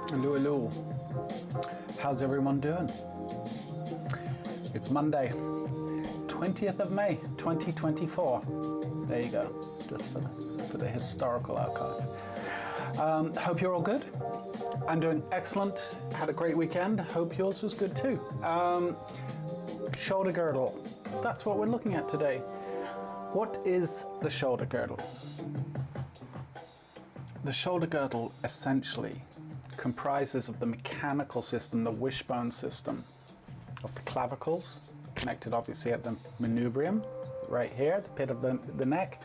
Hello, hello. How's everyone doing? It's Monday, 20th of May, 2024. There you go, just for the historical archive. Hope you're all good. I'm doing excellent. Had a great weekend. Hope yours was good too. Shoulder girdle. That's what we're looking at today. What is the shoulder girdle? The shoulder girdle essentially comprises of the mechanical system, the wishbone system of the clavicles, connected obviously at the manubrium, right here, the pit of the neck,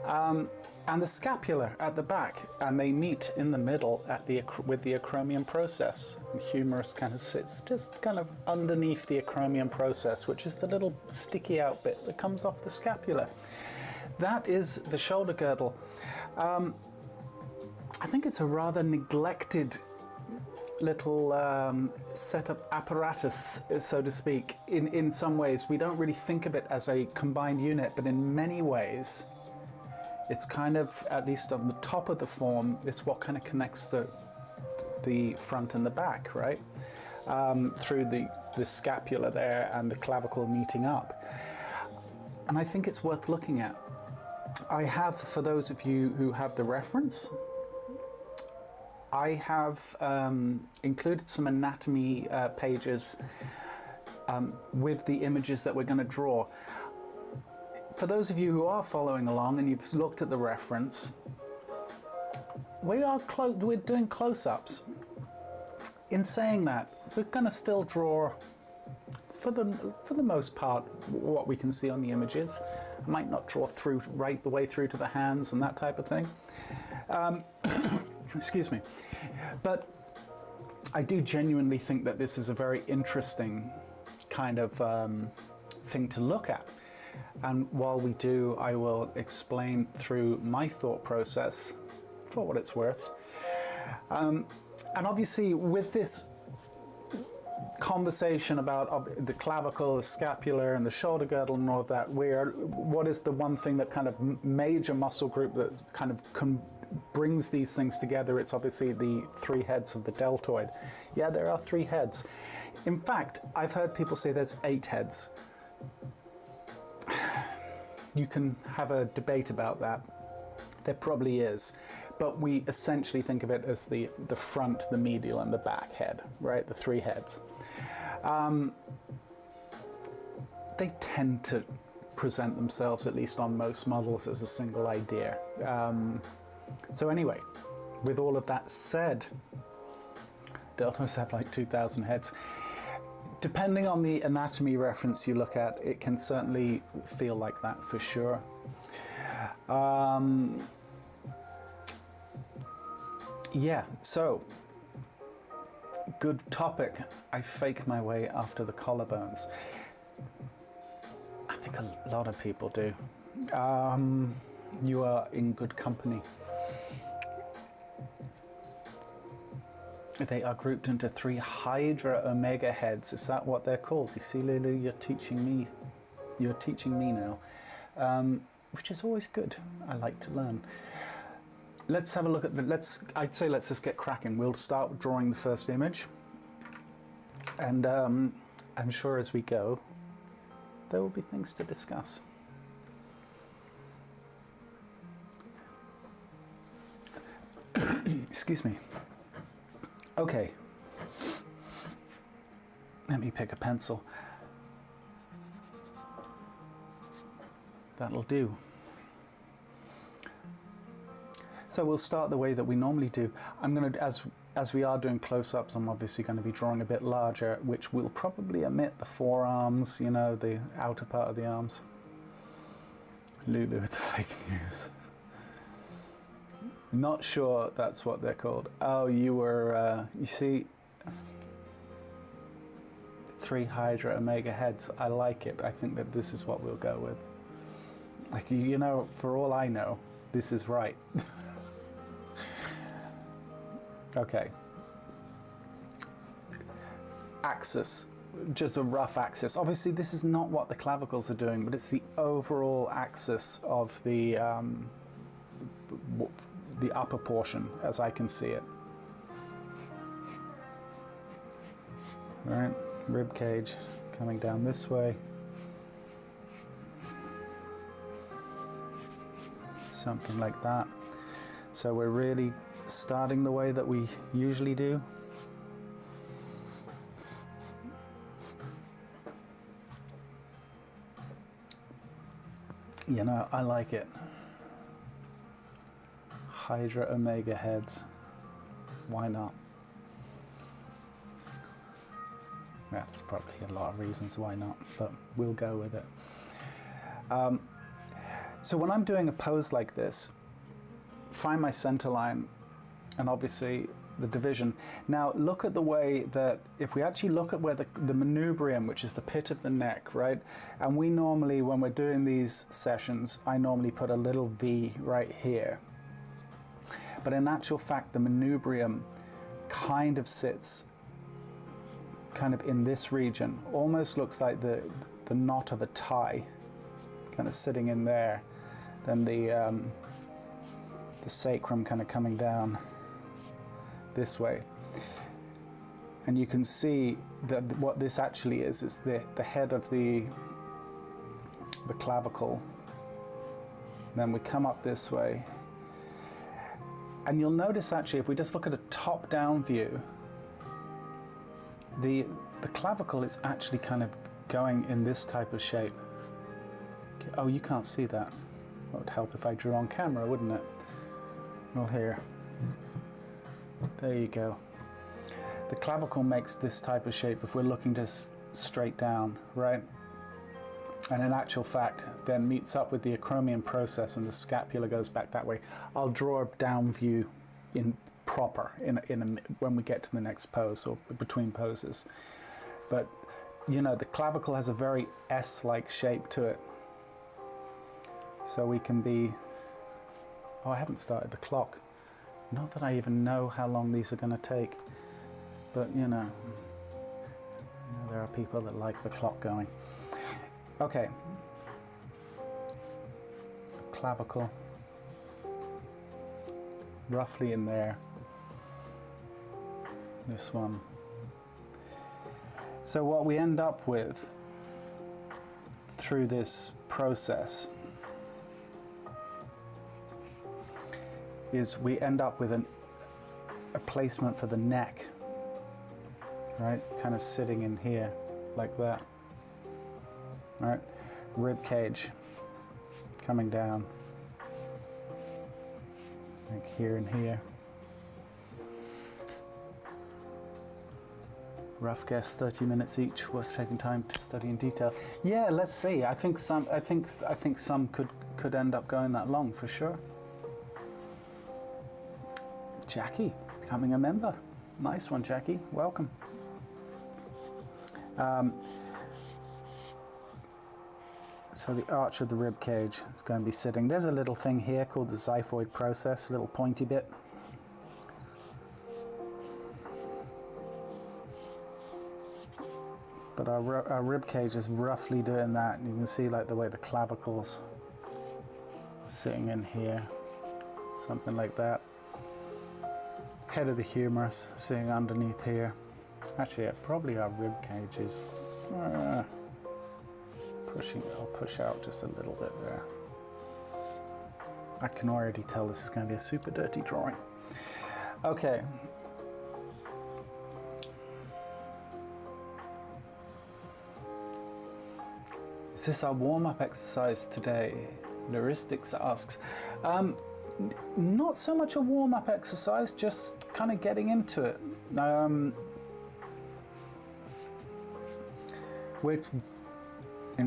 and the scapula at the back, and they meet in the middle at with the acromion process. The humerus kind of sits just kind of underneath the acromion process, which is the little sticky out bit that comes off the scapula. That is the shoulder girdle. I think it's a rather neglected little setup apparatus, so to speak. In some ways, we don't really think of it as a combined unit, but in many ways, it's kind of, at least on the top of the form, it's what kind of connects the front and the back, right? Through the scapula there and the clavicle meeting up. And I think it's worth looking at. I have, for those of you who have the reference, I have included some anatomy pages with the images that we're going to draw. For those of you who are following along and you've looked at the reference, we're doing close-ups. In saying that, we're going to still draw, for the most part, what we can see on the images. I might not draw right the way through to the hands and that type of thing. Excuse me. But I do genuinely think that this is a very interesting kind of thing to look at. And while we do, I will explain through my thought process for what it's worth. And obviously with this conversation about the clavicle, the scapular, and the shoulder girdle and all of that, what is the one thing that kind of major muscle group that kind of brings these things together? It's obviously the 3 heads of the deltoid. Yeah, there are 3 heads. In fact, I've heard people say there's 8 heads. You can have a debate about that. There probably is. But we essentially think of it as the front, the medial, and the back head, right? The 3 heads. They tend to present themselves, at least on most models, as a single idea. So anyway, with all of that said, deltoids have like 2,000 heads. Depending on the anatomy reference you look at, it can certainly feel like that for sure. Yeah, so good topic. I fake my way after the collarbones. I think a lot of people do. You are in good company. They are grouped into 3 Hydra Omega heads. Is that what they're called? You see, Lulu, you're teaching me. You're teaching me now, which is always good. I like to learn. Let's have a look at the. I'd say let's just get cracking. We'll start drawing the first image, and I'm sure as we go, there will be things to discuss. Excuse me. Okay, let me pick a pencil. That'll do. So we'll start the way that we normally do. I'm going to, as we are doing close-ups, I'm obviously going to be drawing a bit larger, which will probably omit the forearms, you know, the outer part of the arms. Lulu with the fake news. Not sure that's what they're called. Oh, you were, you see, 3 Hydra Omega heads. I like it. I think that this is what we'll go with. Like, you know, for all I know, this is right. Okay. Axis, just a rough axis. Obviously, this is not what the clavicles are doing, but it's the overall axis of the upper portion, as I can see it. All right, rib cage coming down this way. Something like that. So we're really starting the way that we usually do. You know, I like it. Hydra Omega heads. Why not? That's probably a lot of reasons why not, but we'll go with it. So when I'm doing a pose like this, find my center line and obviously the division. Now look at the way that, if we actually look at where the manubrium, which is the pit of the neck, right? And we normally, when we're doing these sessions, I normally put a little V right here. But in actual fact, the manubrium kind of sits kind of in this region. Almost looks like the knot of a tie, kind of sitting in there. Then the sacrum kind of coming down this way. And you can see that what this actually is the head of the clavicle. Then we come up this way. And you'll notice actually, if we just look at a top-down view, the clavicle is actually kind of going in this type of shape. Oh, you can't see that. That would help if I drew on camera, wouldn't it? Well, here. There you go. The clavicle makes this type of shape if we're looking just straight down, right? And in actual fact, then meets up with the acromion process and the scapula goes back that way. I'll draw a down view in proper when we get to the next pose or between poses. But, you know, the clavicle has a very S-like shape to it. So we can be, oh, I haven't started the clock. Not that I even know how long these are going to take, but you know, there are people that like the clock going. Okay, clavicle, roughly in there. This one. So what we end up with through this process is we end up with a placement for the neck, right? Kind of sitting in here like that, right? Rib cage coming down, like here and here. Rough guess, 30 minutes each, worth taking time to study in detail. Yeah, let's see. I think some could end up going that long for sure. Jackie, becoming a member. Nice one, Jackie. Welcome. So the arch of the rib cage is going to be sitting. There's a little thing here called the xiphoid process, a little pointy bit. But our rib cage is roughly doing that, and you can see like the way the clavicles are sitting in here, something like that. Head of the humerus sitting underneath here. Actually, yeah, probably our rib cage is pushing. I'll push out just a little bit there. I can already tell this is going to be a super dirty drawing. Okay. Is this our warm-up exercise today? Neuristics asks. Not so much a warm-up exercise, just kind of getting into it. And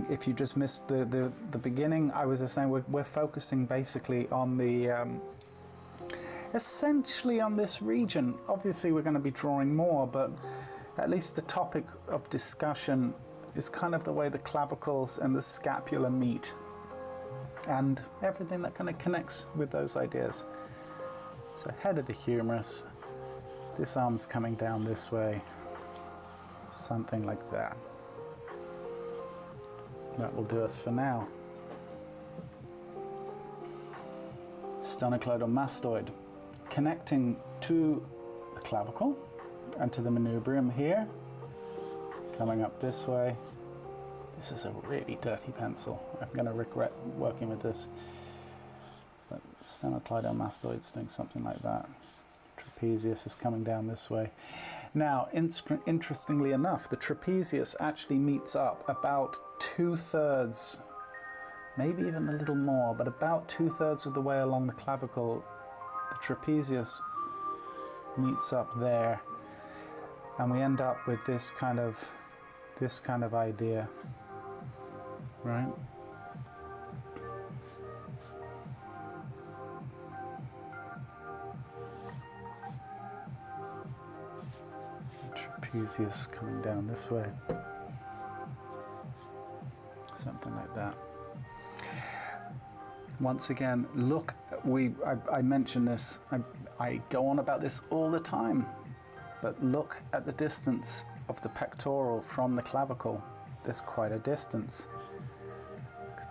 if you just missed the beginning, I was just saying we're focusing basically on the essentially on this region. Obviously we're going to be drawing more, but at least the topic of discussion is kind of the way the clavicles and the scapula meet, and everything that kind of connects with those ideas. So head of the humerus, this arm's coming down this way, something like that. That will do us for now. Sternocleidomastoid, connecting to the clavicle and to the manubrium here, coming up this way. This is a really dirty pencil. I'm going to regret working with this. But sternocleidomastoid's doing something like that. Trapezius is coming down this way. Now, interestingly enough, the trapezius actually meets up about 2/3, maybe even a little more, but about 2/3 of the way along the clavicle. The trapezius meets up there, and we end up with this kind of idea, right? Trapezius coming down this way, something like that. Once again, look, I mention this, I go on about this all the time, but look at the distance of the pectoral from the clavicle. There's quite a distance.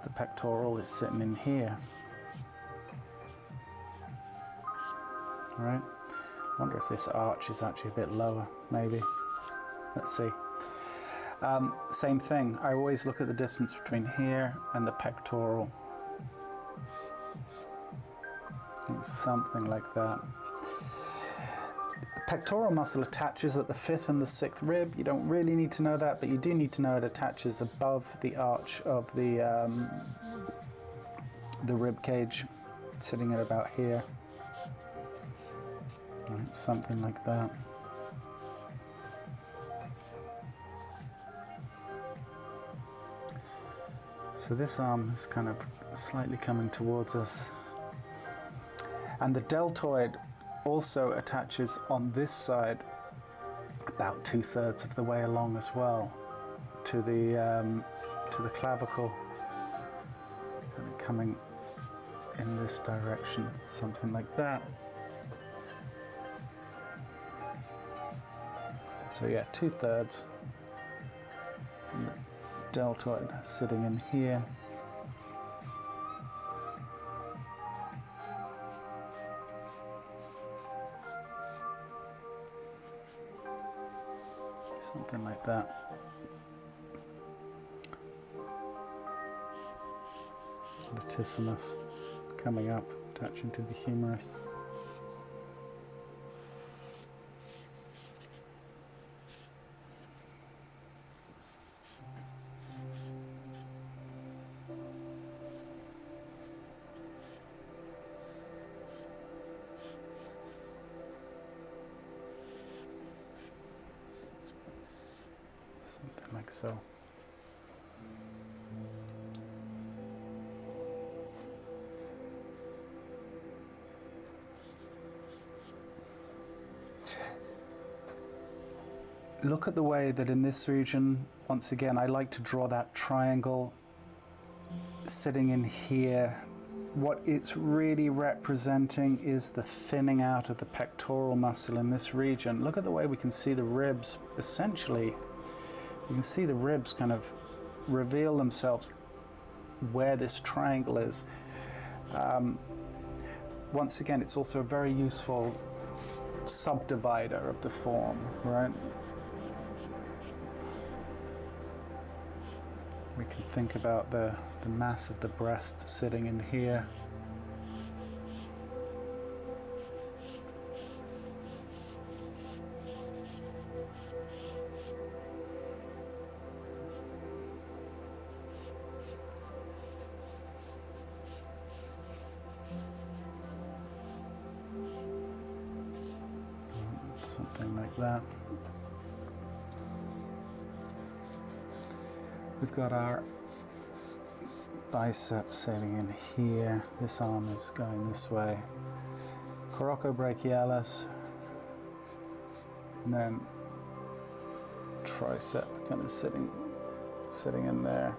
The pectoral is sitting in here. All right. I wonder if this arch is actually a bit lower, maybe. Let's see. Same thing. I always look at the distance between here and the pectoral. Something like that. The pectoral muscle attaches at the 5th and the 6th rib. You don't really need to know that, but you do need to know it attaches above the arch of the rib cage, sitting at about here. Right, something like that. So this arm is kind of slightly coming towards us. And the deltoid also attaches on this side about 2/3 of the way along as well to the clavicle, kind of coming in this direction, something like that. So yeah, 2/3. And the deltoid sitting in here. Something like that. Latissimus coming up, attaching to the humerus. Something like so. look at the way that in this region, once again, I like to draw that triangle sitting in here. What it's really representing is the thinning out of the pectoral muscle in this region. Look at the way we can see the ribs. Essentially, you can see the ribs kind of reveal themselves where this triangle is. Once again, it's also a very useful subdivider of the form, right? We can think about the mass of the breast sitting in here. Something like that. We've got our bicep sitting in here. This arm is going this way. Coracobrachialis. And then tricep kind of sitting in there.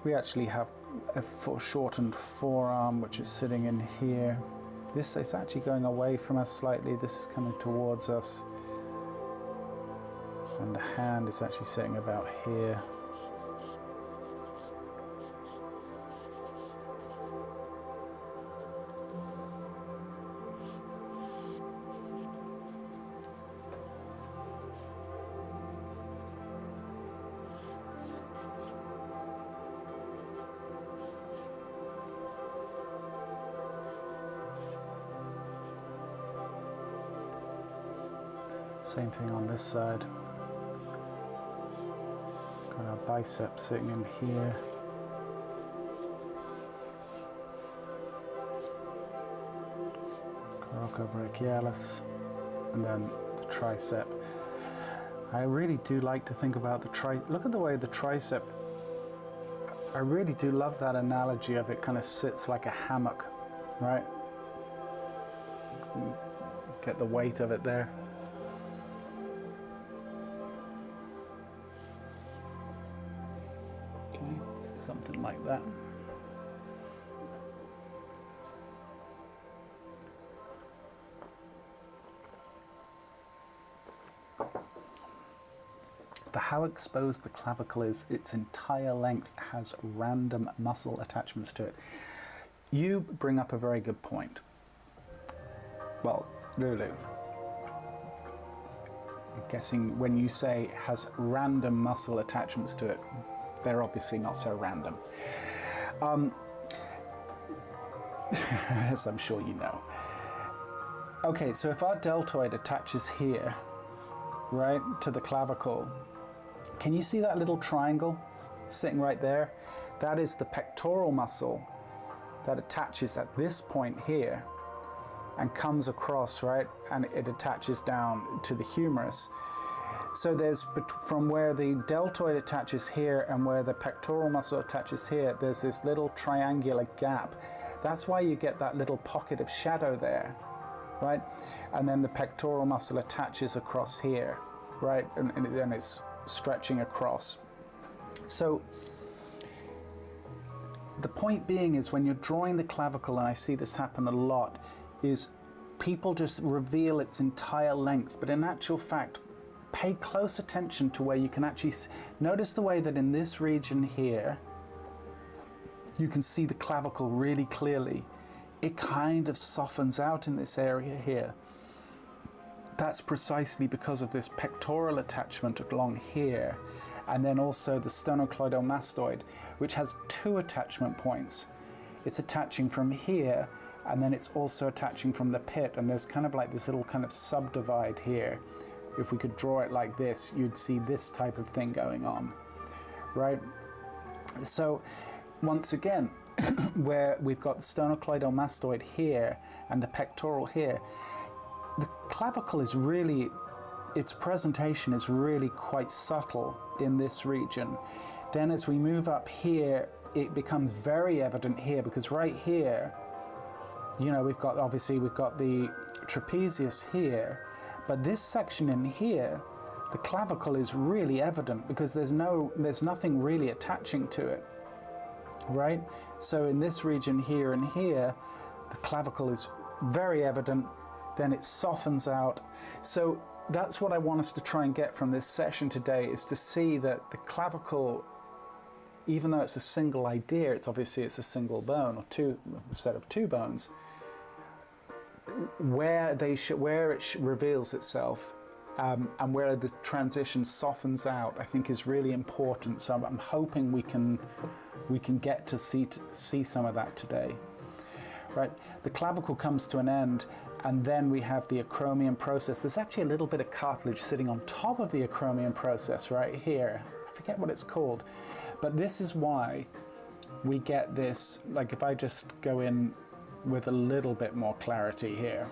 We actually have a shortened forearm which is sitting in here. This is actually going away from us slightly. This is coming towards us. And the hand is actually sitting about here. Same thing on this side. Got our bicep sitting in here. Coracobrachialis, and then the tricep. I really do like to think about the tricep. Look at the way the tricep, I really do love that analogy of it kind of sits like a hammock, right? Get the weight of it there. Something like that. For how exposed the clavicle is, its entire length has random muscle attachments to it. You bring up a very good point. Well, Lulu, I'm guessing when you say has random muscle attachments to it, they're obviously not so random. As I'm sure you know. Okay, so if our deltoid attaches here, right, to the clavicle, can you see that little triangle sitting right there? That is the pectoral muscle that attaches at this point here and comes across, right, and it attaches down to the humerus. So there's, from where the deltoid attaches here and where the pectoral muscle attaches here, there's this little triangular gap. That's why you get that little pocket of shadow there, right? And then the pectoral muscle attaches across here, right? And then it's stretching across. So the point being is when you're drawing the clavicle, and I see this happen a lot, is people just reveal its entire length, but in actual fact, pay close attention to where you can actually notice the way that in this region here, you can see the clavicle really clearly. It kind of softens out in this area here. That's precisely because of this pectoral attachment along here, and then also the sternocleidomastoid, which has two attachment points. It's attaching from here, and then it's also attaching from the pit, and there's kind of like this little kind of subdivide here. If we could draw it like this, you'd see this type of thing going on, right? So once again, where we've got the sternocleidomastoid here and the pectoral here, the clavicle is really, its presentation is really quite subtle in this region. Then as we move up here, it becomes very evident here, because right here, you know, we've got the trapezius here, But this section in here, the clavicle is really evident because there's nothing really attaching to it, right? So in this region here and here, the clavicle is very evident, then it softens out. So that's what I want us to try and get from this session today, is to see that the clavicle, even though it's a single idea, it's a single bone, or a set of two bones, where it reveals itself and where the transition softens out, I think is really important. So I'm hoping we can get to see some of that today. Right, the clavicle comes to an end, and then we have the acromion process. There's actually a little bit of cartilage sitting on top of the acromion process right here. I forget what it's called, but this is why we get this. Like, if I just go in with a little bit more clarity here.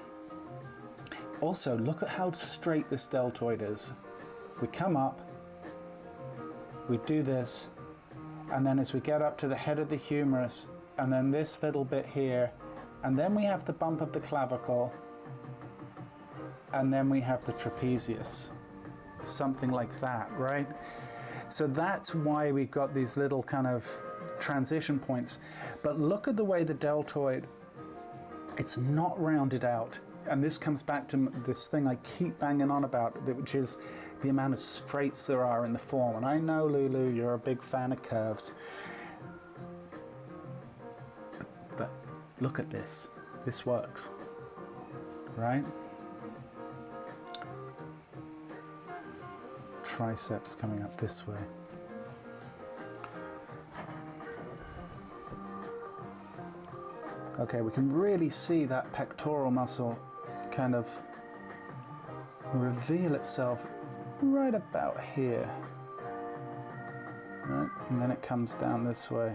Also, look at how straight this deltoid is. We come up, we do this, and then as we get up to the head of the humerus, and then this little bit here, and then we have the bump of the clavicle, and then we have the trapezius. Something like that, right? So that's why we've got these little kind of transition points. But look at the way the deltoid, it's not rounded out. And this comes back to this thing I keep banging on about, which is the amount of straights there are in the form. And I know, Lulu, you're a big fan of curves. But look at this. This works, right? Triceps coming up this way. Okay, we can really see that pectoral muscle kind of reveal itself right about here. Right? And then it comes down this way.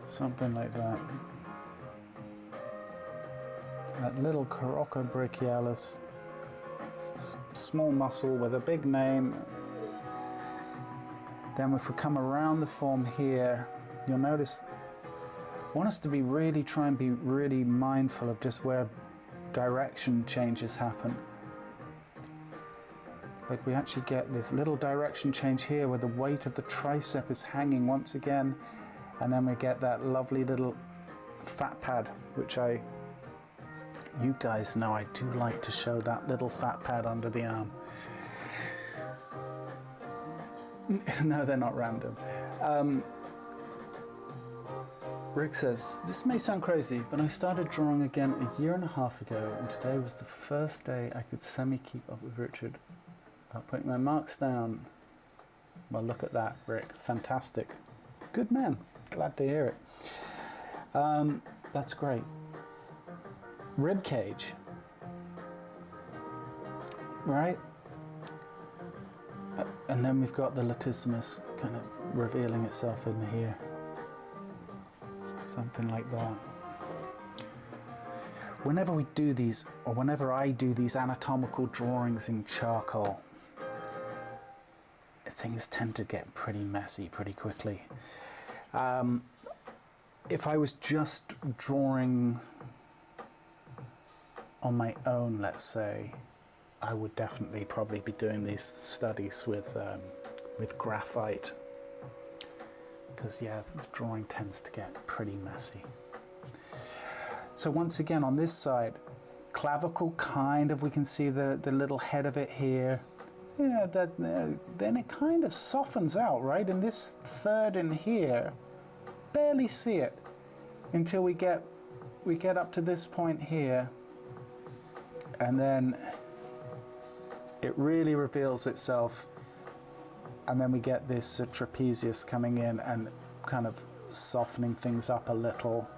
Something like that. That little coracobrachialis, small muscle with a big name. Then if we come around the form here, you'll notice, I want us to try and be really mindful of just where direction changes happen. Like, we actually get this little direction change here where the weight of the tricep is hanging once again, and then we get that lovely little fat pad, which you guys know I do like to show that little fat pad under the arm. No, they're not random. Rick says, this may sound crazy, but I started drawing again a year and a half ago, and today was the first day I could semi-keep up with Richard. I'll put my marks down. Well, look at that, Rick. Fantastic. Good man. Glad to hear it. That's great. Rib cage. Right? And then we've got the latissimus kind of revealing itself in here. Something like that. Whenever we do these, or whenever I do these anatomical drawings in charcoal, things tend to get pretty messy pretty quickly. If I was just drawing on my own, let's say, I would definitely probably be doing these studies with graphite, because yeah, the drawing tends to get pretty messy. So once again, on this side, clavicle, kind of, we can see the little head of it here. Yeah, then it kind of softens out, right? And this third in here, barely see it until we get up to this point here, and then it really reveals itself, and then we get this trapezius coming in and kind of softening things up a little.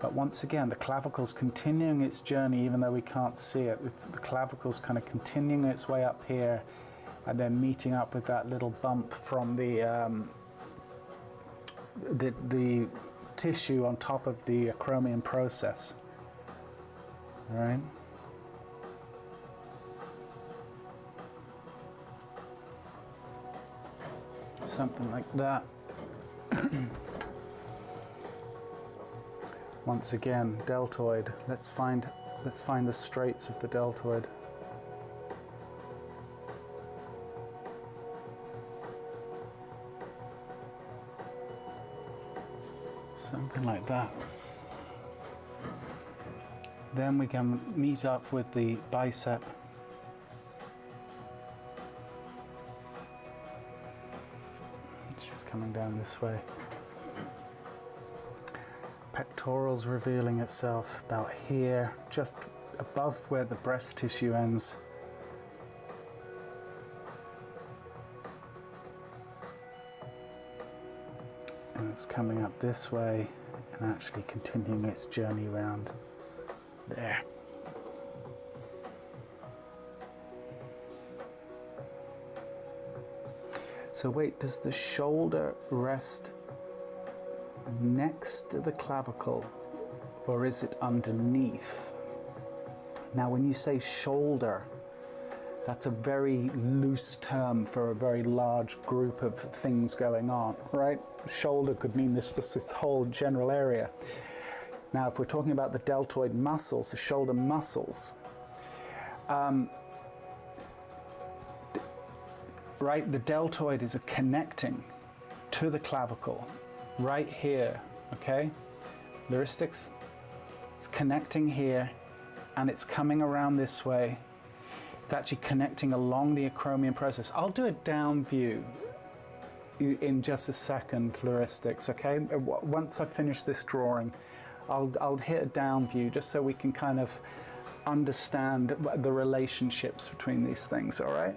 But once again, the clavicle's continuing its journey even though we can't see it. The clavicle's kind of continuing its way up here and then meeting up with that little bump from the tissue on top of the acromion process. All right. Something like that. Once again, deltoid. Let's find the straights of the deltoid. Something like that. Then we can meet up with the bicep. It's just coming down this way. Pectoral's revealing itself about here, just above where the breast tissue ends. And it's coming up this way and actually continuing its journey around there. So wait, does the shoulder rest next to the clavicle or is it underneath? Now when you say shoulder, that's a very loose term for a very large group of things going on, right? Shoulder could mean this whole general area. Now if we're talking about the deltoid muscles, the shoulder muscles, right, the deltoid is connecting to the clavicle right here, okay? Laristics, it's connecting here and it's coming around this way. It's actually connecting along the acromion process. I'll do a down view in just a second, Laristics, okay? Once I finish this drawing, I'll hit a down view just so we can kind of understand the relationships between these things, all right?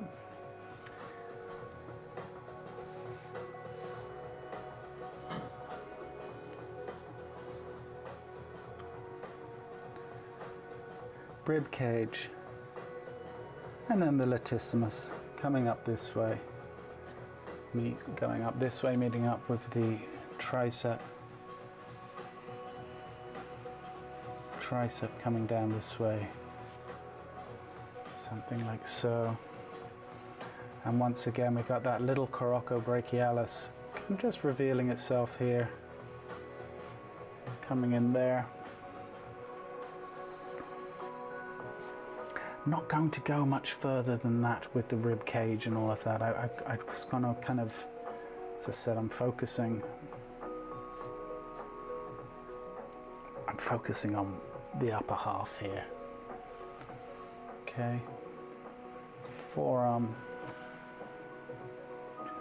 Rib cage, and then the latissimus coming up this way, going up this way, meeting up with the tricep, coming down this way, something like so. And once again we've got that little coracobrachialis just revealing itself here, coming in there. Not going to go much further than that with the rib cage and all of that. I was going to kind of, as I said, I'm focusing on the upper half here. Okay, forearm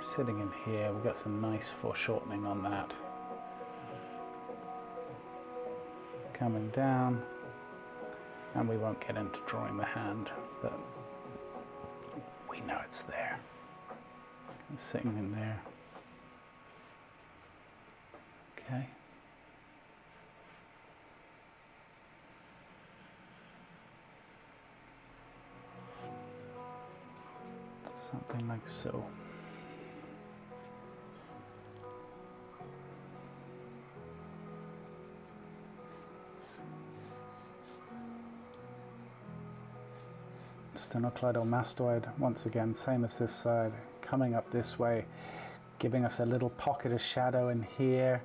sitting in here. We've got some nice foreshortening on that. Coming down. And we won't get into drawing the hand, but we know it's there. It's sitting in there. Okay. Something like so. Sternocleidomastoid, once again, same as this side, coming up this way, giving us a little pocket of shadow in here,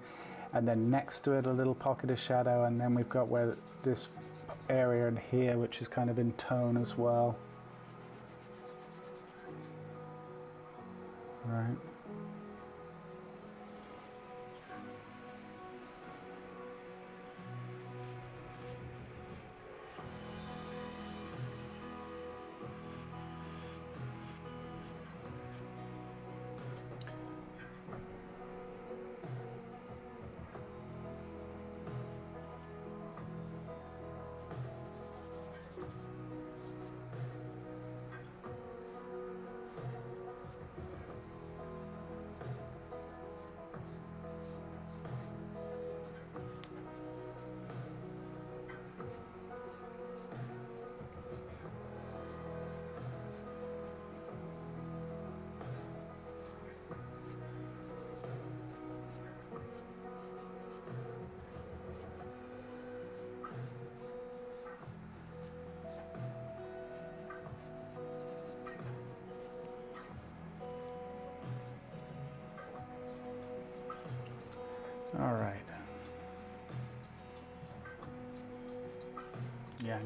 and then next to it a little pocket of shadow, and then we've got where this area in here, which is kind of in tone as well. Right. All right. Yeah,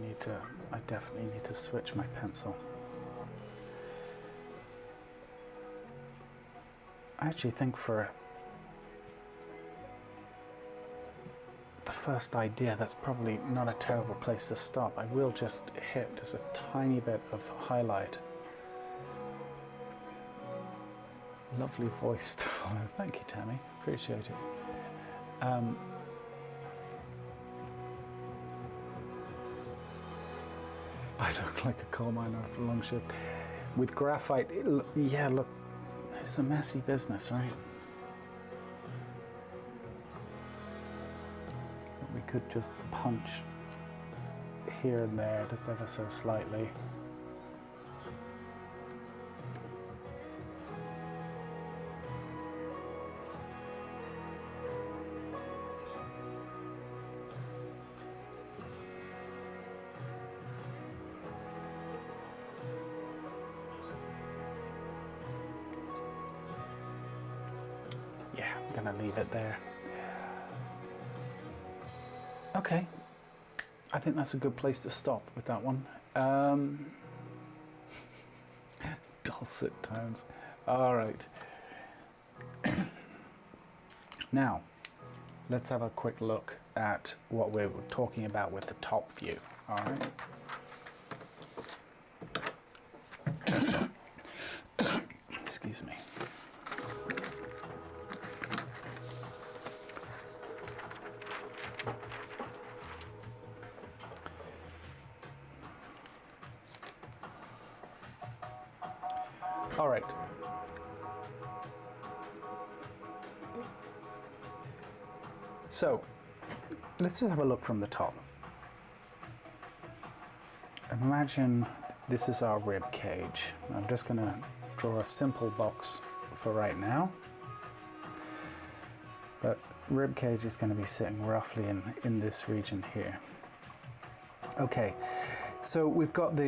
I definitely need to switch my pencil. I actually think for the first idea, that's probably not a terrible place to stop. I will just hit just a tiny bit of highlight. Lovely voice to follow. Thank you, Tammy. Appreciate it. I look like a coal miner after a long shift. With graphite, yeah, look, it's a messy business, right? We could just punch here and there, just ever so slightly. Yeah, I'm gonna leave it there. Okay, I think that's a good place to stop with that one. Dulcet tones. All right. Now, let's have a quick look at what we were talking about with the top view. All right. Excuse me. All right. So, let's just have a look from the top. Imagine this is our rib cage. I'm just going to draw a simple box for right now. But rib cage is going to be sitting roughly in this region here. Okay, so we've got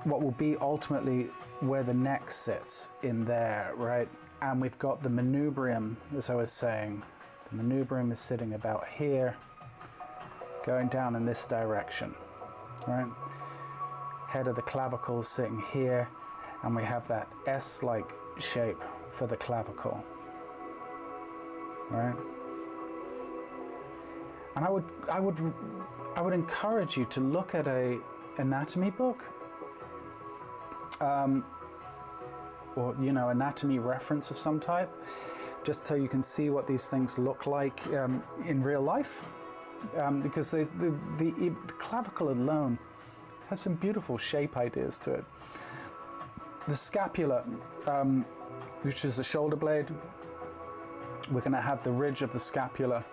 what will be ultimately where the neck sits in there, right? And we've got the manubrium, as I was saying. The manubrium is sitting about here, going down in this direction, right? Head of the clavicle is sitting here, and we have that S-like shape for the clavicle, right? And I would encourage you to look at a anatomy book, or anatomy reference of some type, just so you can see what these things look like in real life, because the clavicle alone has some beautiful shape ideas to it. The scapula, which is the shoulder blade, we're going to have the ridge of the scapula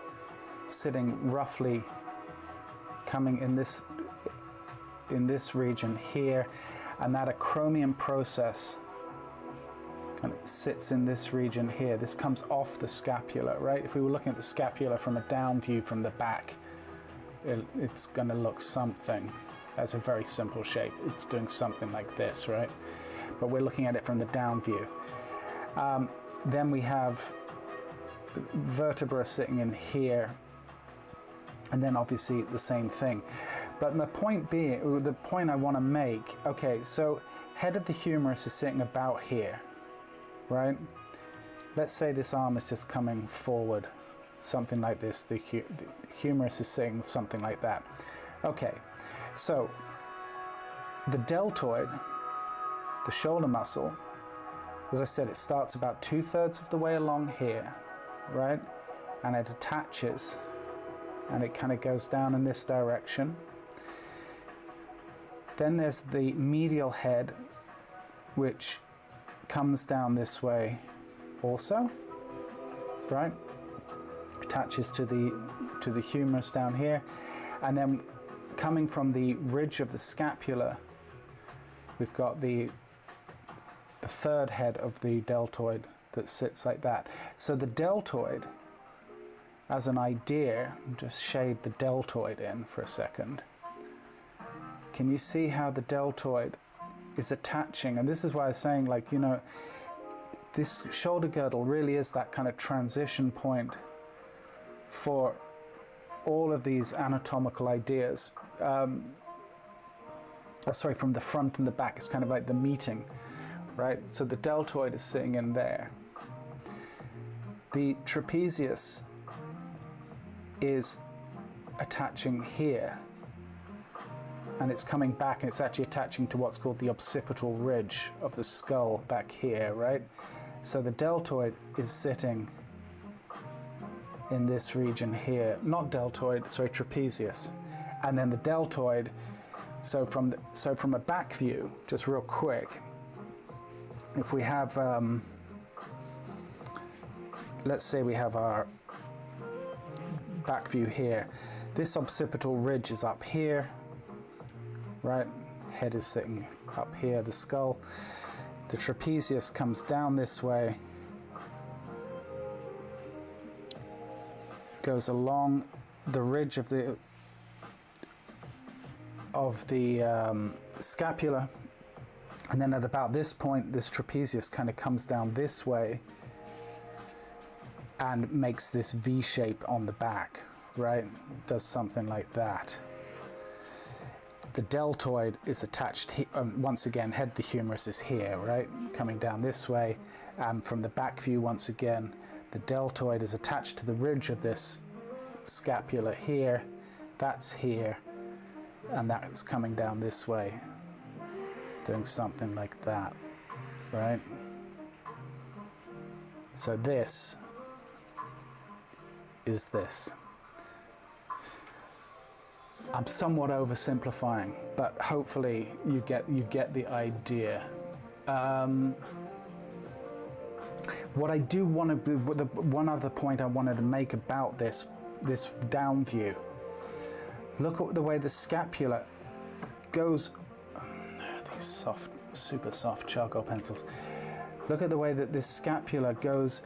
sitting roughly coming in this region here, and that acromion process kind of sits in this region here. This comes off the scapula, right? If we were looking at the scapula from a down view from the back, it's going to look something as a very simple shape. It's doing something like this, right? But we're looking at it from the down view. Then we have vertebra sitting in here, and then obviously the same thing. But the point I want to make, okay, so head of the humerus is sitting about here, right? Let's say this arm is just coming forward, something like this. The humerus is sitting something like that. Okay, so the deltoid, the shoulder muscle, as I said, it starts about 2/3 of the way along here, right? And it attaches, and it kind of goes down in this direction. Then there's the medial head, which comes down this way also, right? Attaches to the humerus down here. And then coming from the ridge of the scapula, we've got the third head of the deltoid that sits like that. So the deltoid, as an idea, just shade the deltoid in for a second. Can you see how the deltoid is attaching? And this is why I was saying, like, this shoulder girdle really is that kind of transition point for all of these anatomical ideas. From the front and the back, it's kind of like the meeting, right? So the deltoid is sitting in there. The trapezius is attaching here, and it's coming back, and it's actually attaching to what's called the occipital ridge of the skull back here, right? So the deltoid is sitting in this region here, not deltoid, sorry, trapezius. And then the deltoid, so from a back view, just real quick, if we have, let's say we have our back view here, this occipital ridge is up here, right? Head is sitting up here, the skull. The trapezius comes down this way, goes along the ridge of the scapula, and then at about this point, this trapezius kind of comes down this way and makes this V shape on the back, right? Does something like that. The deltoid is attached, once again, head the humerus is here, right? Coming down this way. From the back view, once again, the deltoid is attached to the ridge of this scapula here. That's here. And that's coming down this way, doing something like that, right? So this is this. I'm somewhat oversimplifying, but hopefully you get the idea. What I do want to do, one other point I wanted to make about this down view. Look at the way the scapula goes. These soft, super soft charcoal pencils. Look at the way that this scapula goes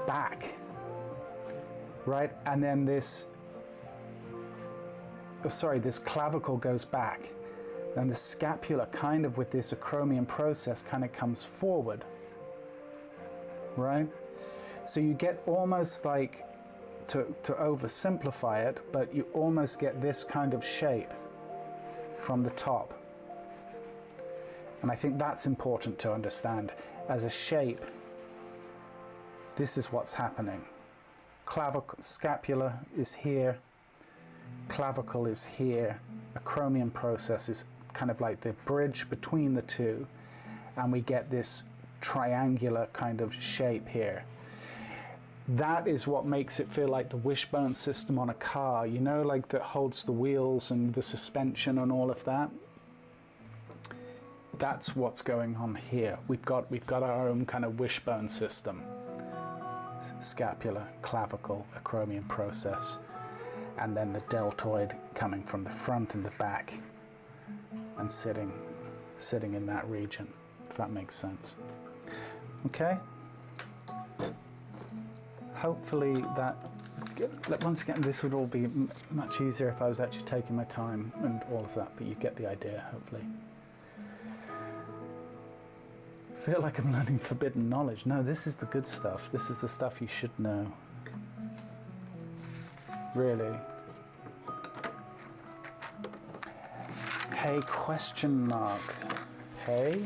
back, right? And then this clavicle goes back. And the scapula kind of with this acromion process kind of comes forward, right? So you get almost like, to oversimplify it, but you almost get this kind of shape from the top. And I think that's important to understand. As a shape, this is what's happening. Scapula is here, clavicle is here, acromion process is kind of like the bridge between the two, and we get this triangular kind of shape here. That is what makes it feel like the wishbone system on a car, you know, like that holds the wheels and the suspension and all of that. That's what's going on here. We've got our own kind of wishbone system. Scapula, clavicle, acromion process, and then the deltoid coming from the front and the back and sitting in that region, if that makes sense. Okay? Hopefully once again, this would all be much easier if I was actually taking my time and all of that, but you get the idea, hopefully. I feel like I'm learning forbidden knowledge. No, this is the good stuff. This is the stuff you should know. Really. Hey, question mark. Hey?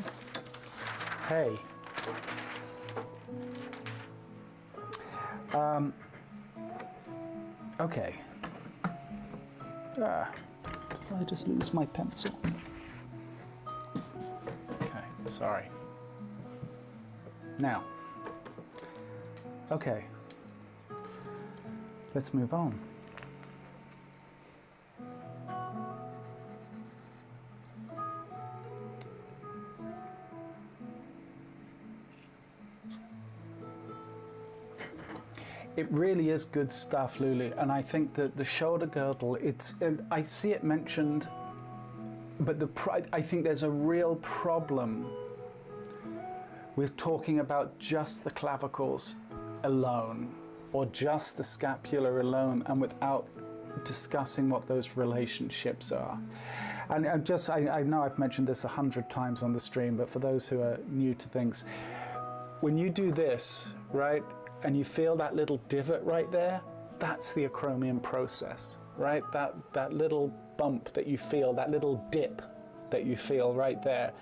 Hey. Okay. I just lose my pencil. Okay, sorry. Now, okay, let's move on. It really is good stuff, Lulu, and I think that the shoulder girdle, I see it mentioned, but I think there's a real problem with talking about just the clavicles alone, or just the scapula alone, and without discussing what those relationships are. And I know I've mentioned this 100 times on the stream, but for those who are new to things, when you do this, right, and you feel that little divot right there, that's the acromion process, right? That little bump that you feel, that little dip that you feel right there.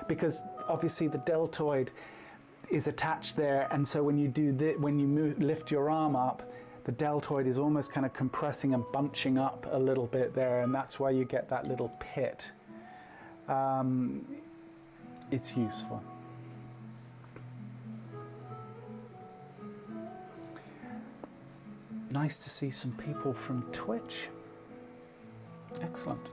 Because obviously the deltoid is attached there, and so when you do when you lift your arm up, the deltoid is almost kind of compressing and bunching up a little bit there, and that's why you get that little pit. It's useful. Nice to see some people from Twitch. Excellent.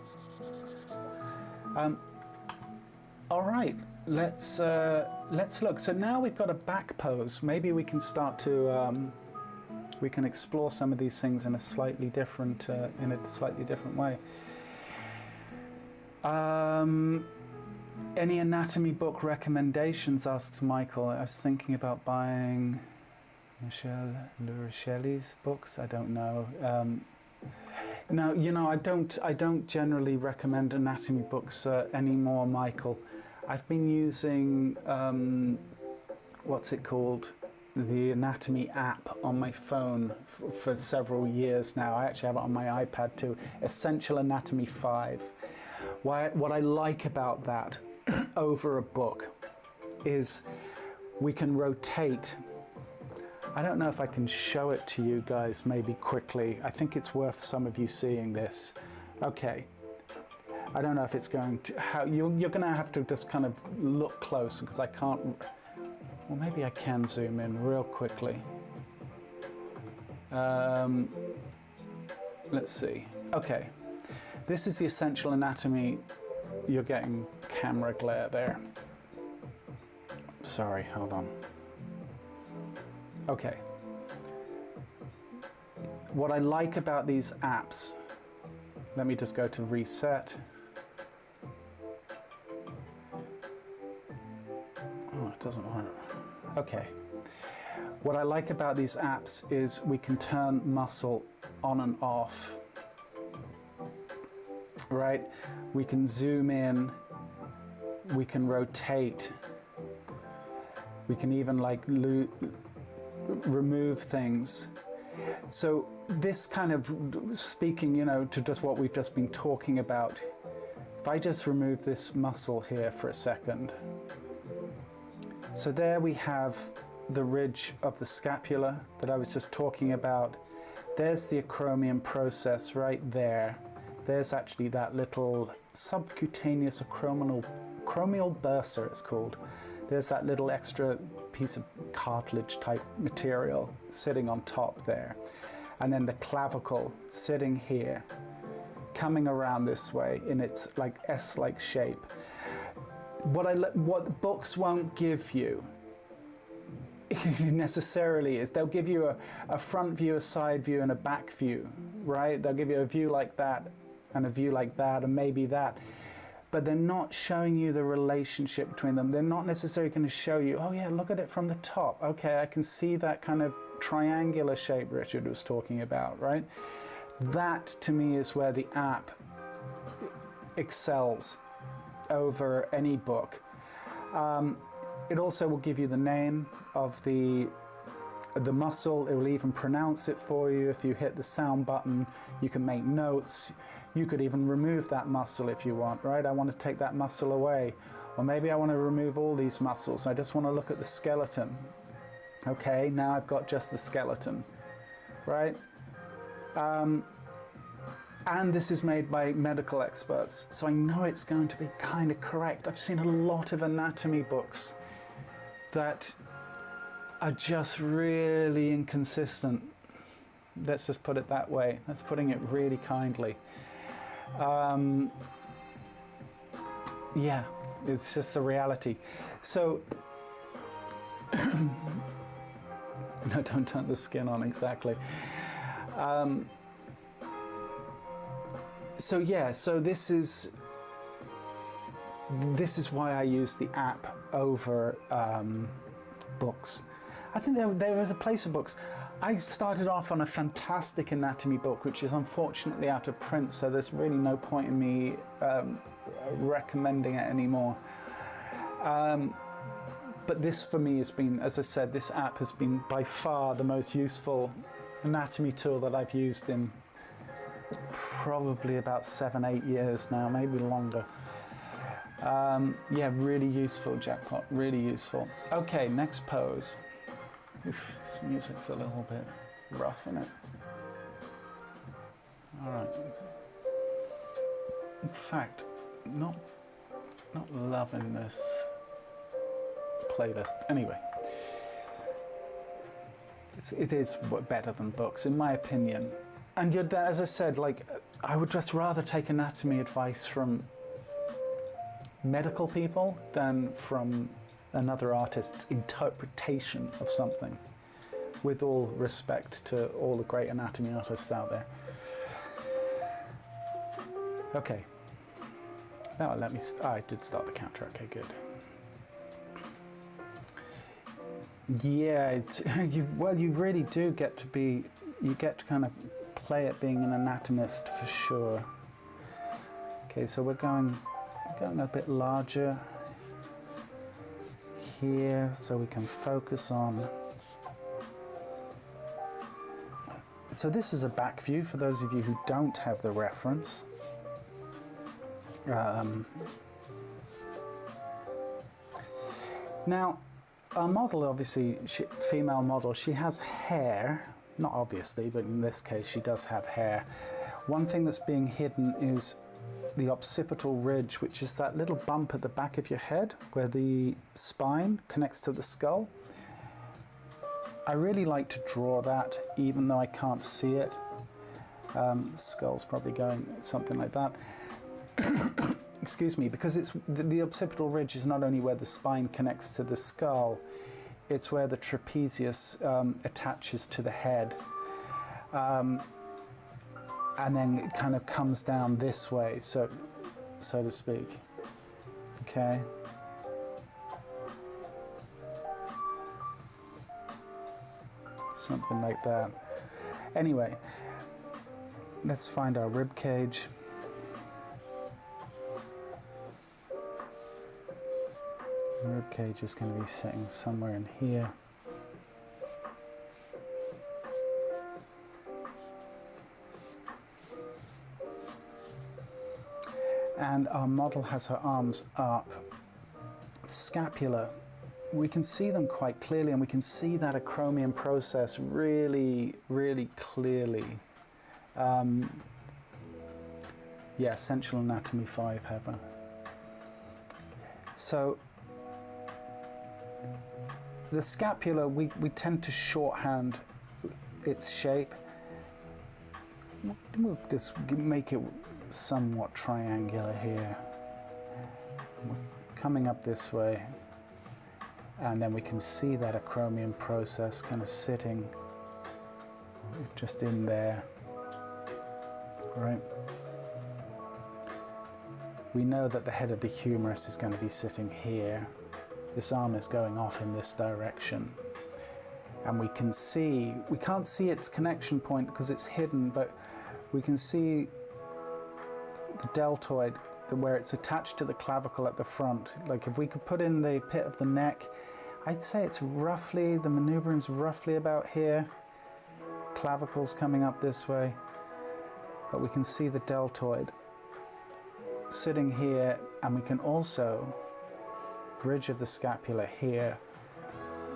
All right, let's look. So now we've got a back pose. Maybe we can start to we can explore some of these things in a slightly different way. Any anatomy book recommendations? Asks Michael. I was thinking about buying Michel Lurichelli's books. I don't know. No, you know, I don't generally recommend anatomy books anymore, Michael. I've been using what's it called? The anatomy app on my phone for several years now. I actually have it on my iPad too. Essential Anatomy 5. What I like about that over a book is we can rotate. I don't know if I can show it to you guys maybe quickly. I think it's worth some of you seeing this. Okay. I don't know if it's going to, you're going to have to just kind of look close because I can't, well, maybe I can zoom in real quickly. Let's see. Okay. This is the essential anatomy. You're getting camera glare there. Sorry, hold on. Okay. What I like about these apps, let me just go to reset. Oh, it doesn't work. Okay. What I like about these apps is we can turn muscle on and off. Right? We can zoom in, we can rotate, we can even like remove things. So this kind of speaking, you know, to just what we've just been talking about, if I just remove this muscle here for a second. So there we have the ridge of the scapula that I was just talking about. There's the acromion process right there. There's actually that little subcutaneous acromial bursa, it's called. There's that little extra piece of cartilage type material sitting on top there. And then the clavicle sitting here, coming around this way in its like S-like shape. What books won't give you necessarily is they'll give you a front view, a side view, and a back view, right? They'll give you a view like that, and a view like that, and maybe that. But they're not showing you the relationship between them. They're not necessarily going to show you, oh yeah, look at it from the top. Okay, I can see that kind of triangular shape Richard was talking about, right? That, to me, is where the app excels over any book. It also will give you the name of the muscle. It will even pronounce it for you. If you hit the sound button, you can make notes. You could even remove that muscle if you want, right? I want to take that muscle away. Or maybe I want to remove all these muscles. I just want to look at the skeleton. Okay, now I've got just the skeleton, right? And this is made by medical experts, so I know it's going to be kind of correct. I've seen a lot of anatomy books that are just really inconsistent. Let's just put it that way. That's putting it really kindly. Yeah, it's just a reality. So, no, don't turn the skin on, exactly. So yeah, so this is why I use the app over books. I think there is a place for books. I started off on a fantastic anatomy book, which is unfortunately out of print, so there's really no point in me recommending it anymore. But this for me has been, as I said, this app has been by far the most useful anatomy tool that I've used in probably about 7-8 years now, maybe longer. Yeah, really useful, jackpot, really useful. Okay, next pose. Oof, this music's a little bit rough, isn't it? All right. In fact, not loving this playlist. Anyway, it is better than books, in my opinion. And as I said, like, I would just rather take anatomy advice from medical people than from another artist's interpretation of something, with all respect to all the great anatomy artists out there. Okay. Oh, I did start the counter. Okay, good. Yeah, you really do get to be, you get to kind of play at being an anatomist for sure. Okay, so we're going a bit larger here so we can focus on. So this is a back view for those of you who don't have the reference. Now, our model, obviously, female model, she has hair. Not obviously, but in this case she does have hair. One thing that's being hidden is the occipital ridge, which is that little bump at the back of your head where the spine connects to the skull. I really like to draw that, even though I can't see it. Skull's probably going something like that. Excuse me, because it's the occipital ridge is not only where the spine connects to the skull, it's where the trapezius attaches to the head, and then it kind of comes down this way, so to speak. Okay. Something like that. Anyway, let's find our rib cage. The rib cage is going to be sitting somewhere in here. And our model has her arms up. Scapula, we can see them quite clearly, and we can see that acromion process really, really clearly. Yeah, Essential Anatomy 5, Heather. So, the scapula, we tend to shorthand its shape. We'll just make it somewhat triangular here. Coming up this way. And then we can see that acromion process kind of sitting just in there. Right? We know that the head of the humerus is going to be sitting here. This arm is going off in this direction. And we can't see its connection point because it's hidden, but we can see the deltoid, where it's attached to the clavicle at the front. Like if we could put in the pit of the neck, I'd say it's roughly, the manubrium's roughly about here. Clavicle's coming up this way. But we can see the deltoid sitting here, and we can also, bridge of the scapula here,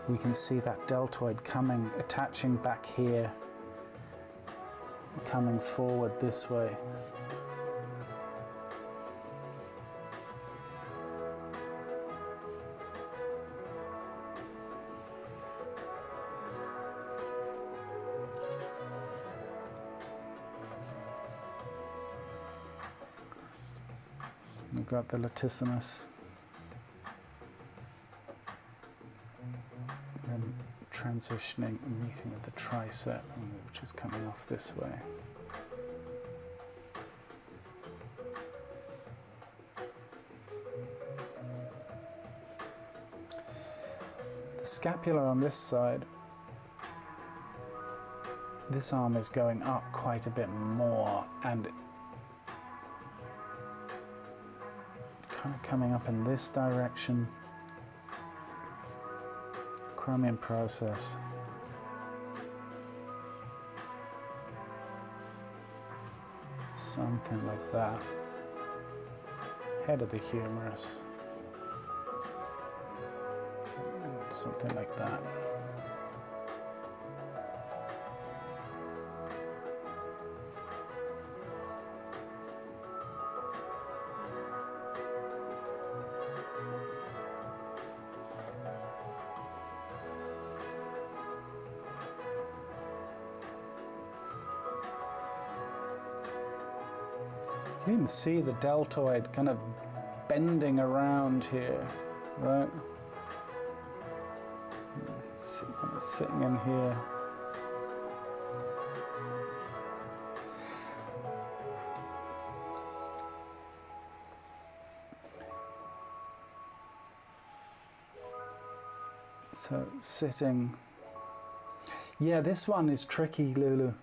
we can see that deltoid coming, attaching back here, coming forward this way. We've got the latissimus. Then transitioning and meeting with the tricep, which is coming off this way. The scapula on this side, this arm is going up quite a bit more, and kind of coming up in this direction. Acromion process. Something like that. Head of the humerus. Something like that. You can see the deltoid kind of bending around here, right? Kind of sitting in here. So sitting. Yeah, this one is tricky, Lulu.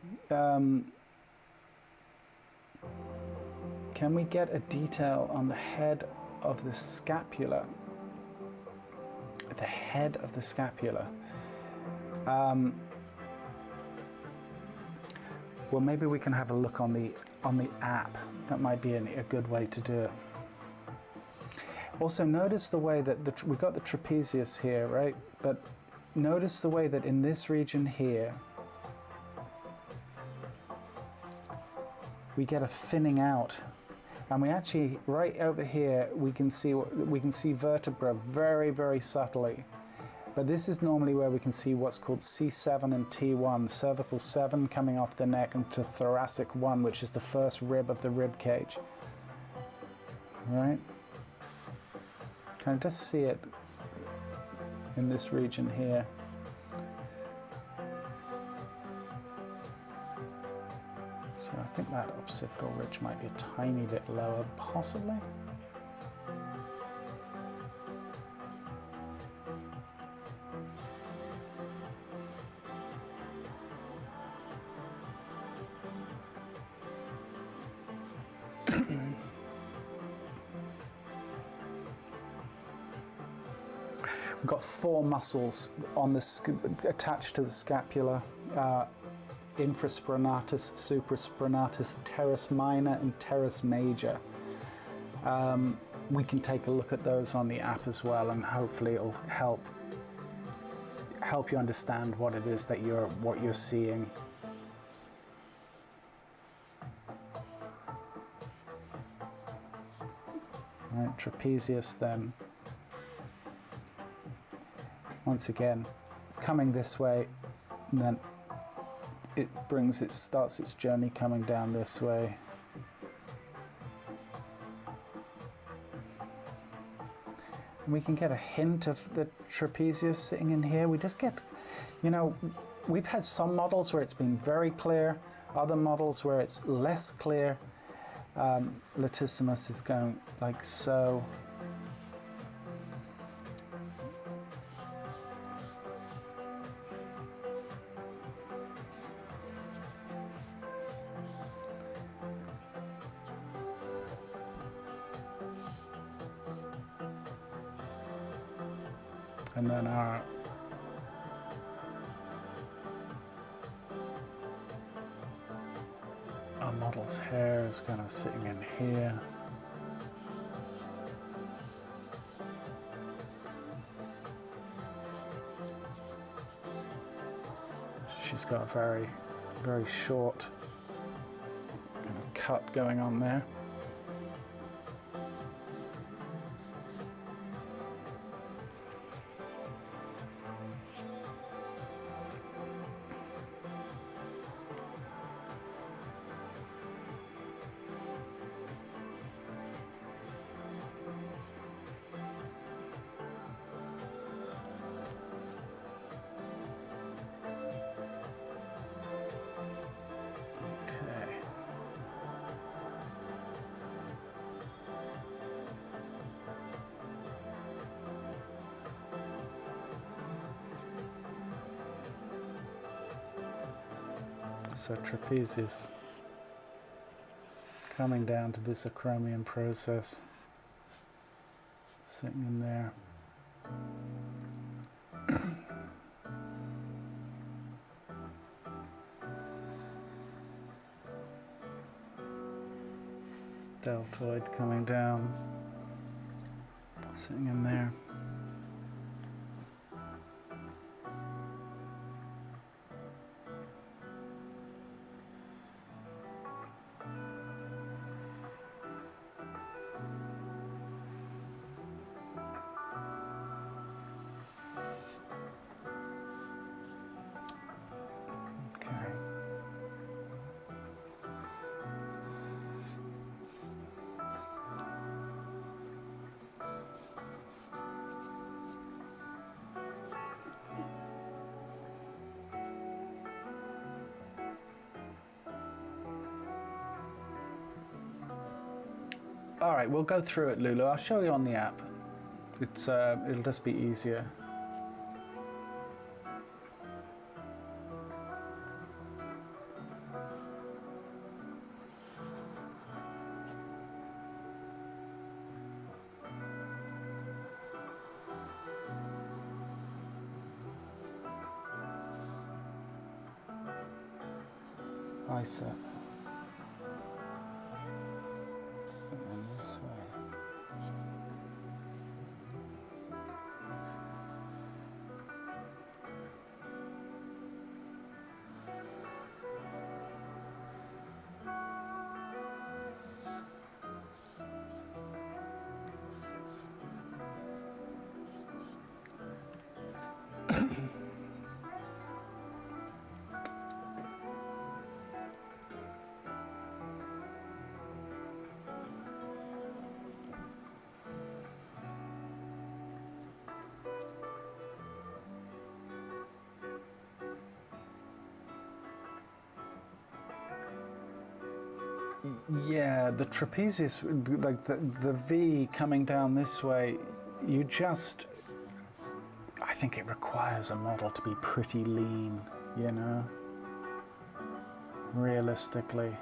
Can we get a detail on the head of the scapula? The head of the scapula. Well, maybe we can have a look on the app. That might be a good way to do it. Also, notice the way that we've got the trapezius here, right? But notice the way that in this region here, we get a thinning out. And we actually, right over here, we can see vertebra very, very subtly. But this is normally where we can see what's called C7 and T1, cervical 7 coming off the neck into thoracic 1, which is the first rib of the rib cage. Right? Kind of just see it in this region here. So I think that occipital ridge might be a tiny bit lower, possibly. We've got 4 muscles on attached to the scapula, infraspinatus, supraspinatus, teres minor and teres major. We can take a look at those on the app as well, and hopefully it'll help you understand what it is that what you're seeing. All right, trapezius then. Once again, it's coming this way, and then it starts its journey coming down this way. And we can get a hint of the trapezius sitting in here. We just get, we've had some models where it's been very clear, other models where it's less clear. Latissimus is going like so. And then our model's hair is kind of sitting in here. She's got a very, very short kind of cut going on there. So trapezius coming down to this acromion process, sitting in there. deltoid coming down, sitting in there. All right, we'll go through it, Lulu. I'll show you on the app. It'll just be easier. Bicep. And this way. Yeah, the trapezius, like the V coming down this way, I think it requires a model to be pretty lean, you know, realistically.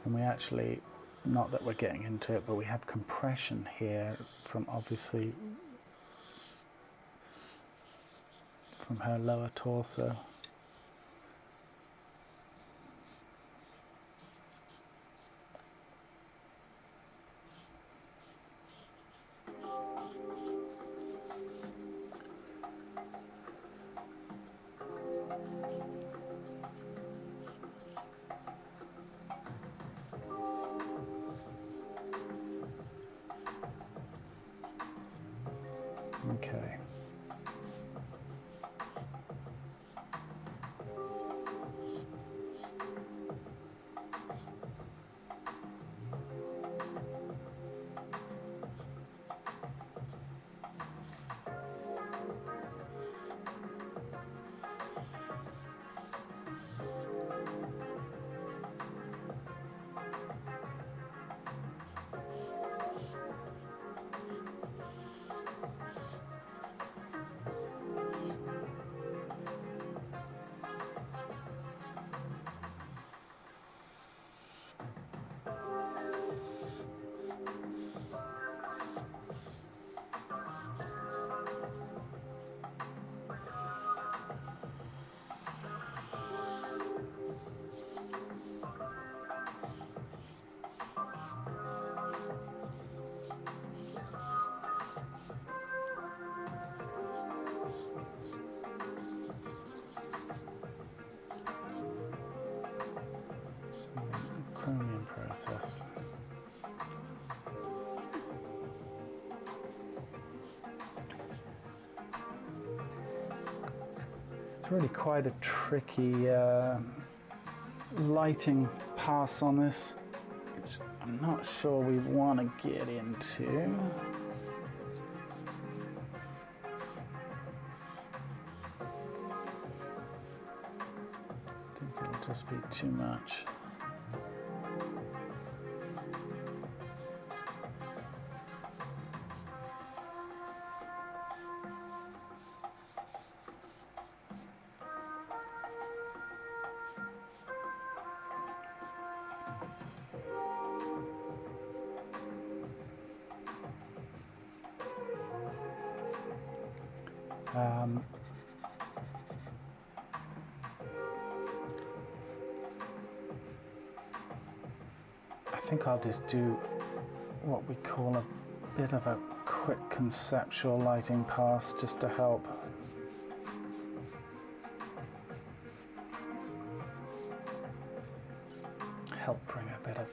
And we actually, not that we're getting into it, but we have compression here from obviously from her lower torso. Okay. Chromium process. It's really quite a tricky lighting pass on this, which I'm not sure we want to get into. I think it'll just be too much. I think I'll just do what we call a bit of a quick conceptual lighting pass just to help. Bring a bit of,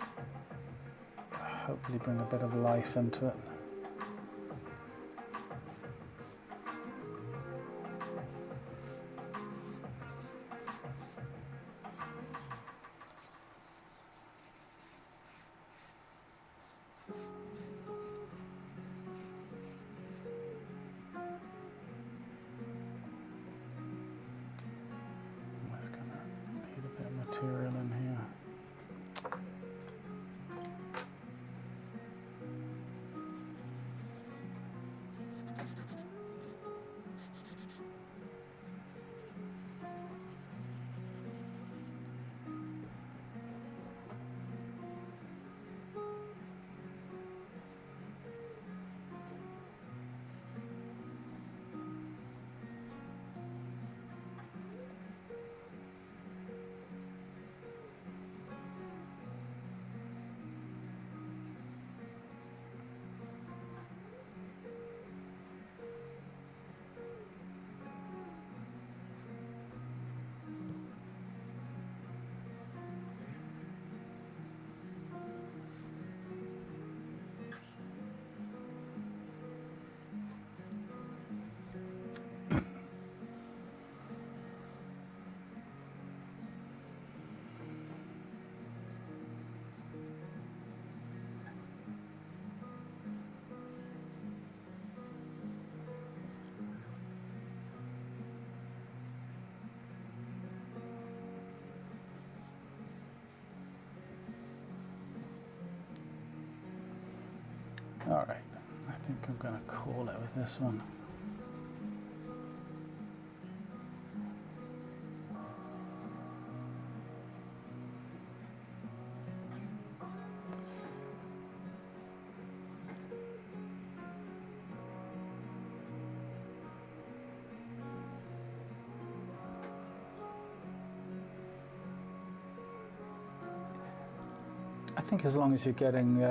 hopefully bring a bit of life into it. That's gonna need a bit of material in here. All right, I think I'm going to call it with this one. I think as long as you're getting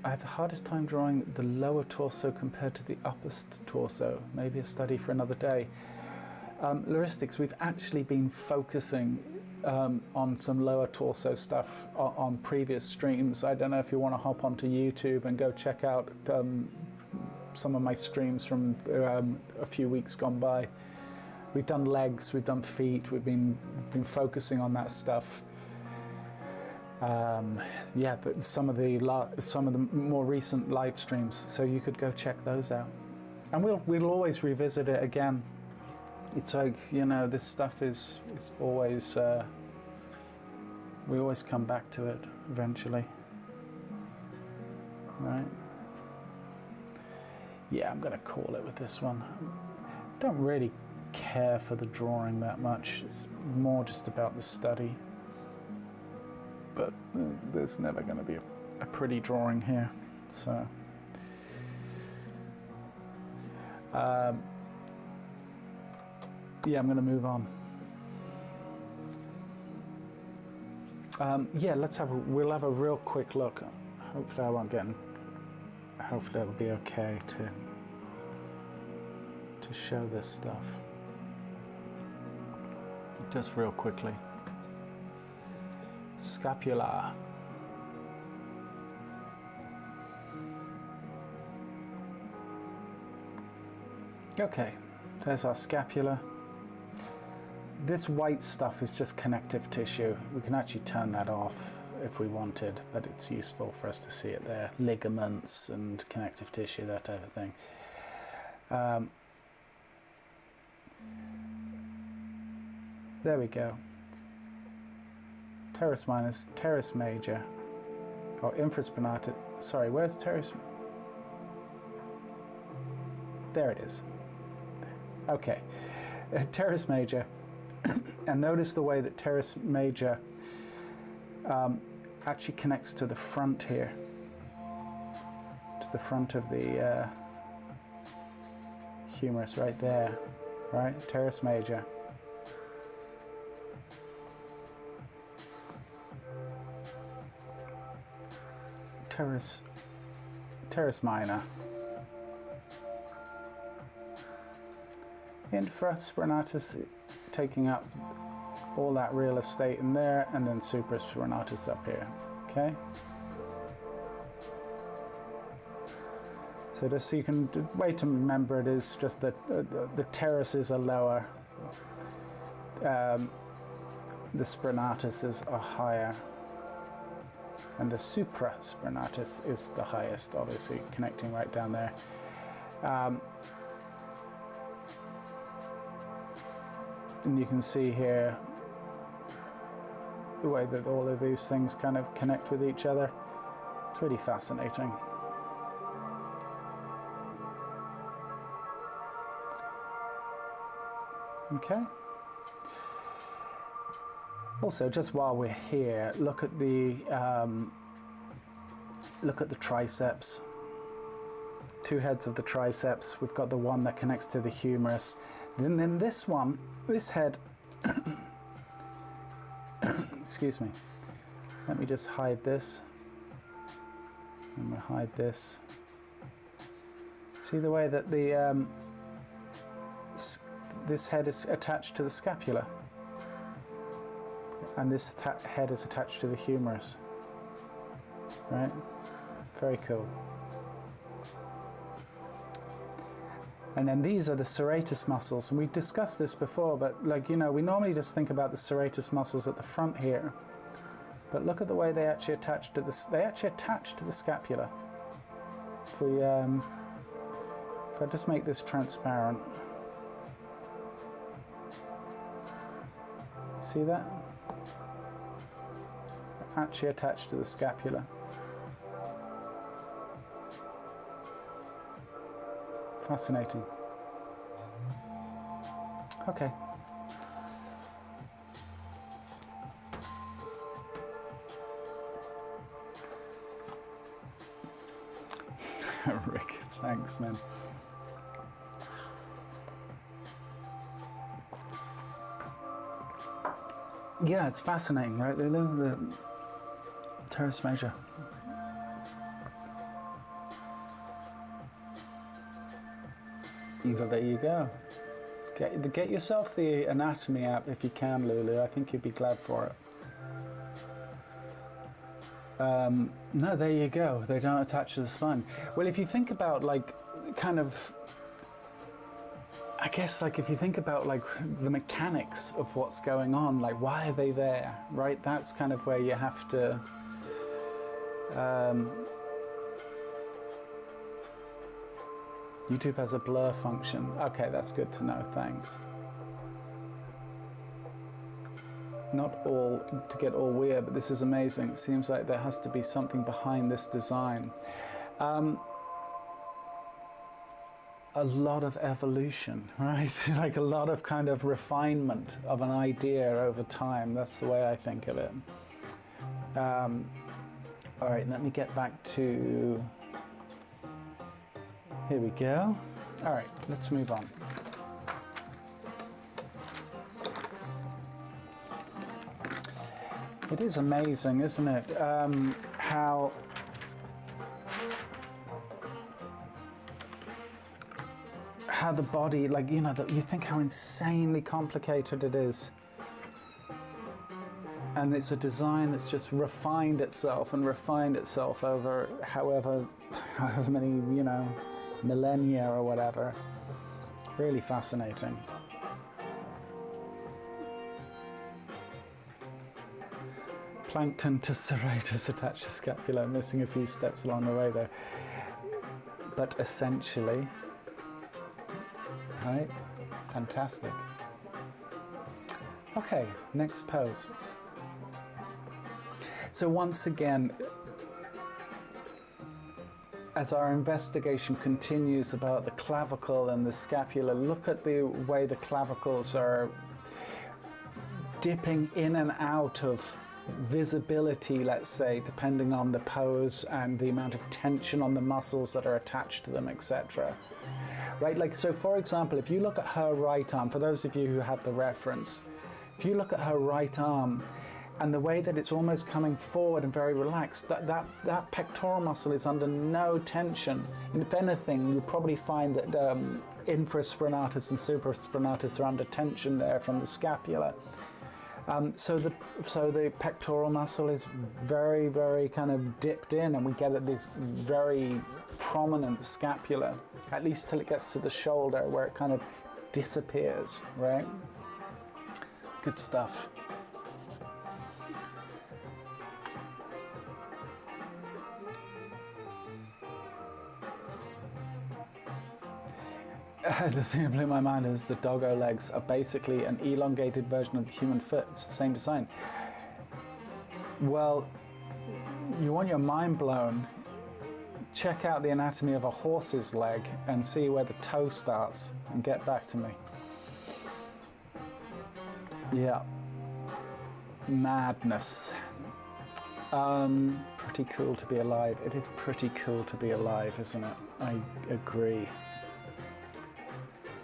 I have the hardest time drawing the lower torso compared to the upper torso. Maybe a study for another day. Logistics, we've actually been focusing on some lower torso stuff on previous streams. I don't know if you want to hop onto YouTube and go check out some of my streams from a few weeks gone by. We've done legs, we've done feet, we've been focusing on that stuff. Yeah, but some of the more recent live streams, so you could go check those out. And we'll always revisit it again. It's like, you know, this stuff is always we always come back to it eventually, right? Yeah, I'm gonna call it with this one. Don't really care for the drawing that much. It's more just about the study. But there's never going to be a pretty drawing here, so yeah, I'm going to move on. Yeah, we'll have a real quick look. Hopefully I won't get in, hopefully it'll be okay to show this stuff just real quickly. Scapula. Okay, there's our scapula. This white stuff is just connective tissue. We can actually turn that off if we wanted, but it's useful for us to see it there. Ligaments and connective tissue, that type of thing. There we go. Teres minus, teres major, or infraspinatus. Sorry, where's teres? There it is. Okay, teres major. And notice the way that teres major actually connects to the front here, to the front of the humerus right there, right? Teres major. Teres minor. Infraspinatus taking up all that real estate in there, and then supraspinatus up here, okay? So just so you can, the way to remember it is just that the teres are lower, the spinatus are higher, and the supraspinatus is the highest, obviously connecting right down there. And you can see here the way that all of these things kind of connect with each other. It's really fascinating. Okay. Also, just while we're here, look at the triceps. Two heads of the triceps. We've got the one that connects to the humerus. Then this one, this head. Excuse me. Let me just hide this. And we'll hide this. See the way that the this head is attached to the scapula, and this head is attached to the humerus, right? Very cool. And then these are the serratus muscles, and we discussed this before, but like, you know, we normally just think about the serratus muscles at the front here, but look at the way they actually attach to this. They actually attach to the scapula. If we, if I just make this transparent. See that? Actually attached to the scapula. Fascinating. Okay. Rick, thanks, man. Yeah, it's fascinating, right, Lulu? The teres major. So there you go. Get yourself the anatomy app if you can, Lulu. I think you'd be glad for it. No, there you go. They don't attach to the spine. Well, if you think about, like, kind of, I guess, like, if you think about, like, the mechanics of what's going on, like, why are they there, right? That's kind of where you have to YouTube has a blur function. Okay, that's good to know, thanks. Not all to get all weird, but this is amazing. It seems like there has to be something behind this design. A lot of evolution, right? Like a lot of kind of refinement of an idea over time. That's the way I think of it. All right, let me get back to, here we go. All right, let's move on. It is amazing, isn't it? How the body, like, you know, you think how insanely complicated it is. And it's a design that's just refined itself over however many, you know, millennia or whatever. Really fascinating. Plankton to serratus attached to scapula, missing a few steps along the way there. But essentially, right? Fantastic. Okay, next pose. So once again, as our investigation continues about the clavicle and the scapula, look at the way the clavicles are dipping in and out of visibility, let's say, depending on the pose and the amount of tension on the muscles that are attached to them, etc. Right, like, so for example, if you look at her right arm, for those of you who have the reference, if you look at her right arm and the way that it's almost coming forward and very relaxed, that pectoral muscle is under no tension. And if anything, you'll probably find that infraspinatus and supraspinatus are under tension there from the scapula. So the pectoral muscle is very, very kind of dipped in, and we get this very prominent scapula, at least till it gets to the shoulder where it kind of disappears, right? Good stuff. The thing that blew my mind is the doggo legs are basically an elongated version of the human foot. It's the same design. Well, you want your mind blown, check out the anatomy of a horse's leg and see where the toe starts and get back to me. Yeah. Madness. Pretty cool to be alive. It is pretty cool to be alive, isn't it? I agree.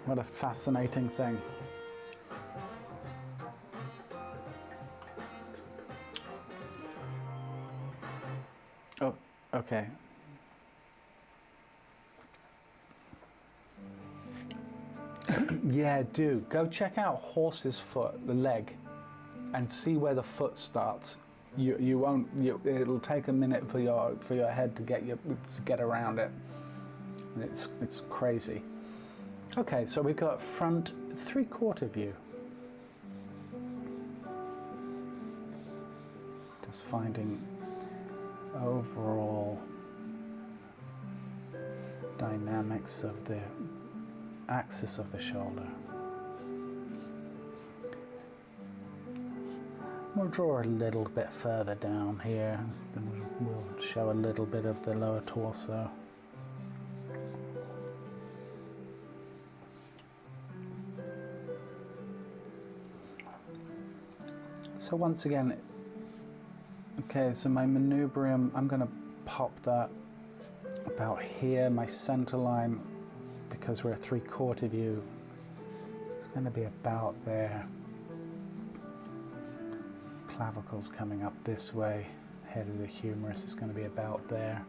What a fascinating thing. Oh, okay. Yeah, do. Go check out horse's foot, the leg, and see where the foot starts. You won't. It'll take a minute for your head to get around it. It's crazy. Okay, so we've got front 3/4 view. Just finding overall dynamics of the axis of the shoulder. We'll draw a little bit further down here, then we'll show a little bit of the lower torso. So once again, okay, so my manubrium, I'm going to pop that about here, my center line, because we're a 3/4 view, it's going to be about there. Clavicle's coming up this way, head of the humerus is going to be about there.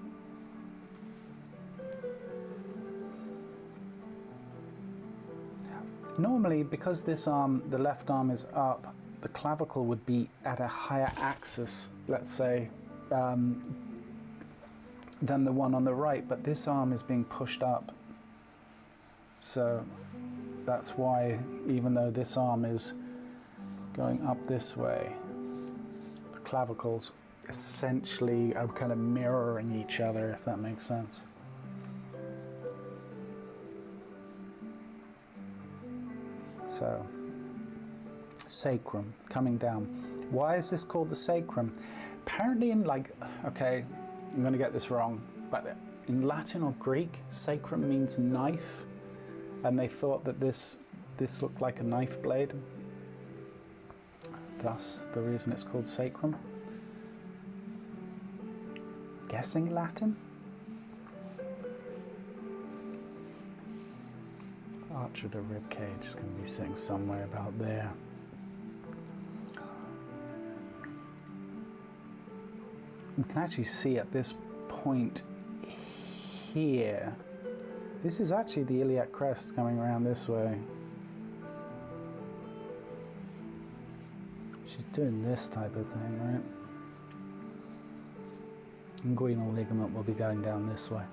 Normally, because this arm, the left arm is up, the clavicle would be at a higher axis, let's say, than the one on the right, but this arm is being pushed up. So that's why, even though this arm is going up this way, the clavicles essentially are kind of mirroring each other, if that makes sense. So, sacrum, coming down. Why is this called the sacrum? Apparently in okay, I'm going to get this wrong, but in Latin or Greek, sacrum means knife, and they thought that this looked like a knife blade. Thus, the reason it's called sacrum. Guessing Latin? Arch of the rib cage is going to be sitting somewhere about there. You can actually see at this point here, this is actually the iliac crest coming around this way. She's doing this type of thing, right? Inguinal ligament will be going down this way.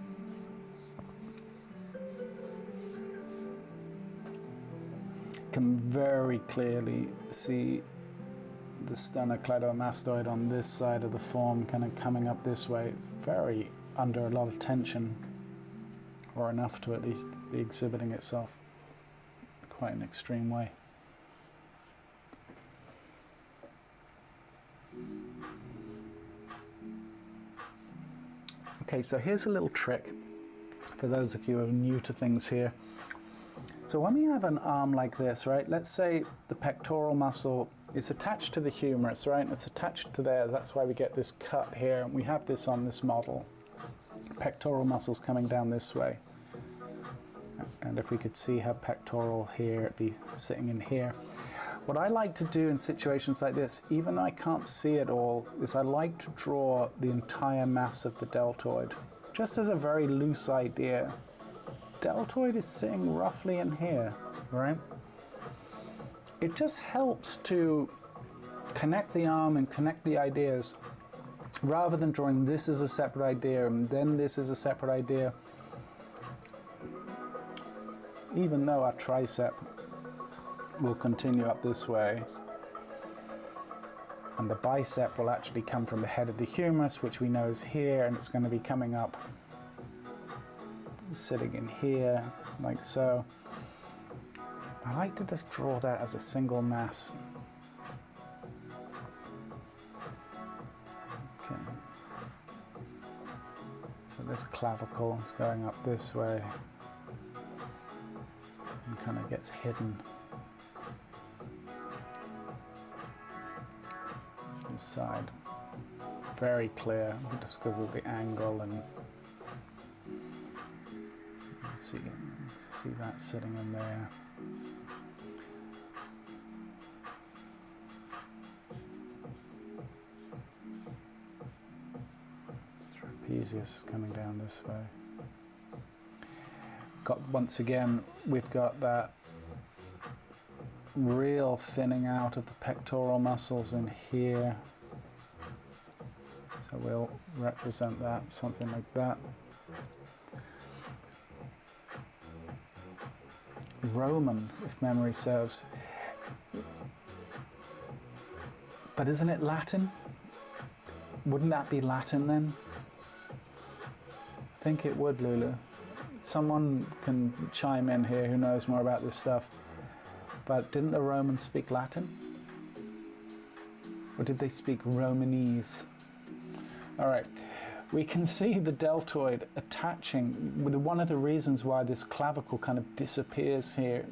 Can very clearly see the sternocleidomastoid on this side of the form kind of coming up this way. It's very under a lot of tension, or enough to at least be exhibiting itself quite an extreme way. Okay, so here's a little trick for those of you who are new to things here. So when we have an arm like this, right, let's say the pectoral muscle it's attached to the humerus, right? It's attached to there. That's why we get this cut here. We have this on this model. Pectoral muscles coming down this way. And if we could see her pectoral here, it'd be sitting in here. What I like to do in situations like this, even though I can't see it all, is I like to draw the entire mass of the deltoid. Just as a very loose idea. Deltoid is sitting roughly in here, right? It just helps to connect the arm and connect the ideas, rather than drawing this as a separate idea and then this as a separate idea. Even though our tricep will continue up this way, and the bicep will actually come from the head of the humerus, which we know is here, and it's going to be coming up, sitting in here, like so. I like to just draw that as a single mass. Okay. So this clavicle is going up this way and kind of gets hidden. This side, very clear, just because of the angle, and see that sitting in there. Trapezius is coming down this way. Once again, we've got that real thinning out of the pectoral muscles in here. So we'll represent that, something like that. Roman, if memory serves. But isn't it Latin? Wouldn't that be Latin then? I think it would, Lulu. Someone can chime in here who knows more about this stuff. But didn't the Romans speak Latin? Or did they speak Romanese? All right. We can see the deltoid attaching. One of the reasons why this clavicle kind of disappears here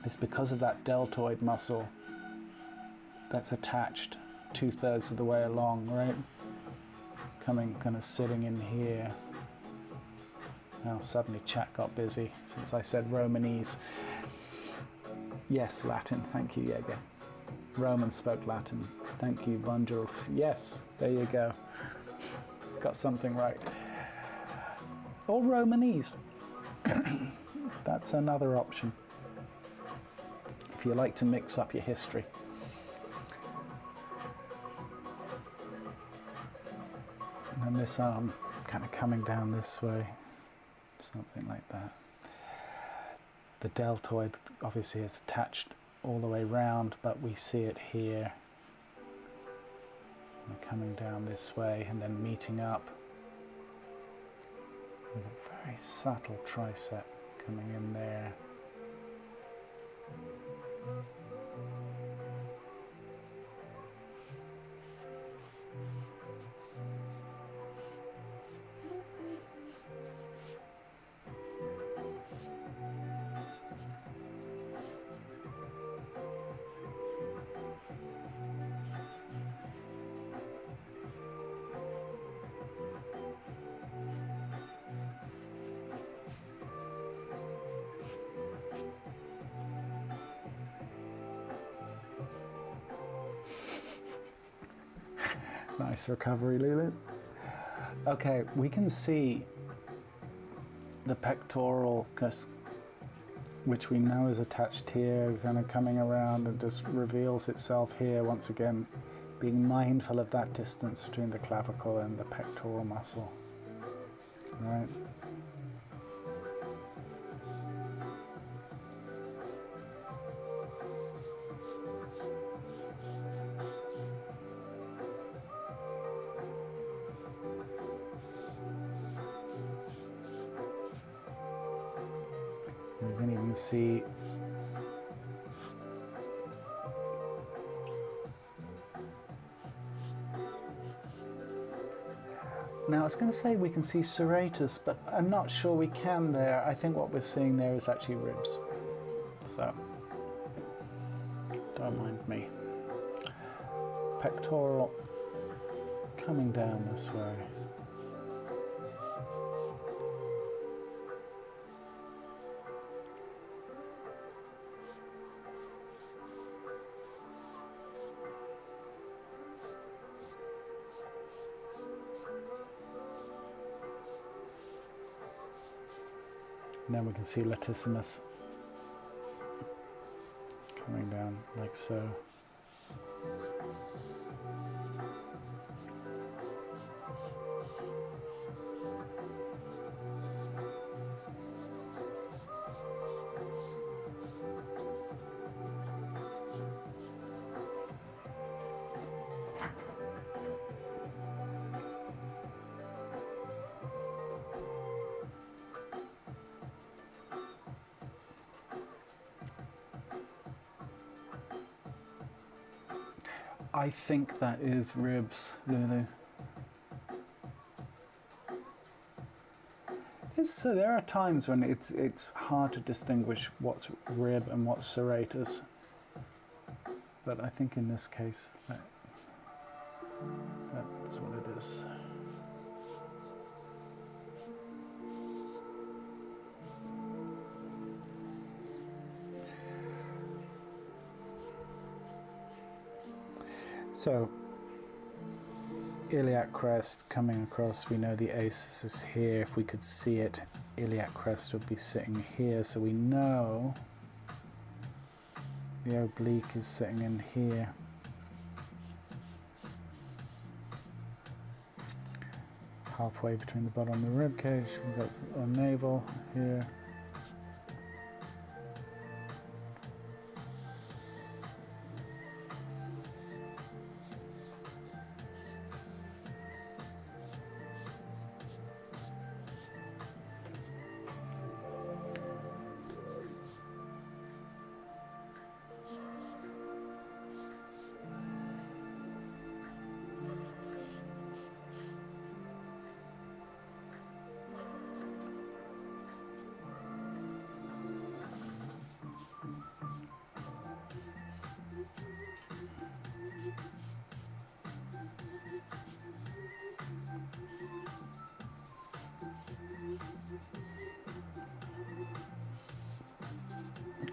is because of that deltoid muscle that's attached 2/3 of the way along, right? Coming, kind of sitting in here. Now suddenly chat got busy since I said Romanese. Yes, Latin. Thank you, Jäger. Romans spoke Latin. Thank you, Bonjour. Yes, there you go. Got something right. Or Romanese. That's another option if you like to mix up your history. And then this arm kind of coming down this way, something like that. The deltoid obviously is attached all the way round, but we see it here. And coming down this way and then meeting up with a very subtle tricep coming in there. Nice recovery, Lulu. Okay, we can see the pectoral, which we know is attached here, kind of coming around and just reveals itself here once again, being mindful of that distance between the clavicle and the pectoral muscle. Right? You can even see now I was going to say we can see serratus, but I'm not sure we can there. I think what we're seeing there is actually ribs. So don't mind me. pectoral coming down this way. And then we can see latissimus coming down like so. I think that is ribs, Lulu. So there are times when it's hard to distinguish what's rib and what's serratus, but I think in this case that's what it is. So, iliac crest coming across, we know the aces is here. If we could see it, iliac crest would be sitting here, so we know the oblique is sitting in here. Halfway between the bottom and the rib cage, we've got our navel here.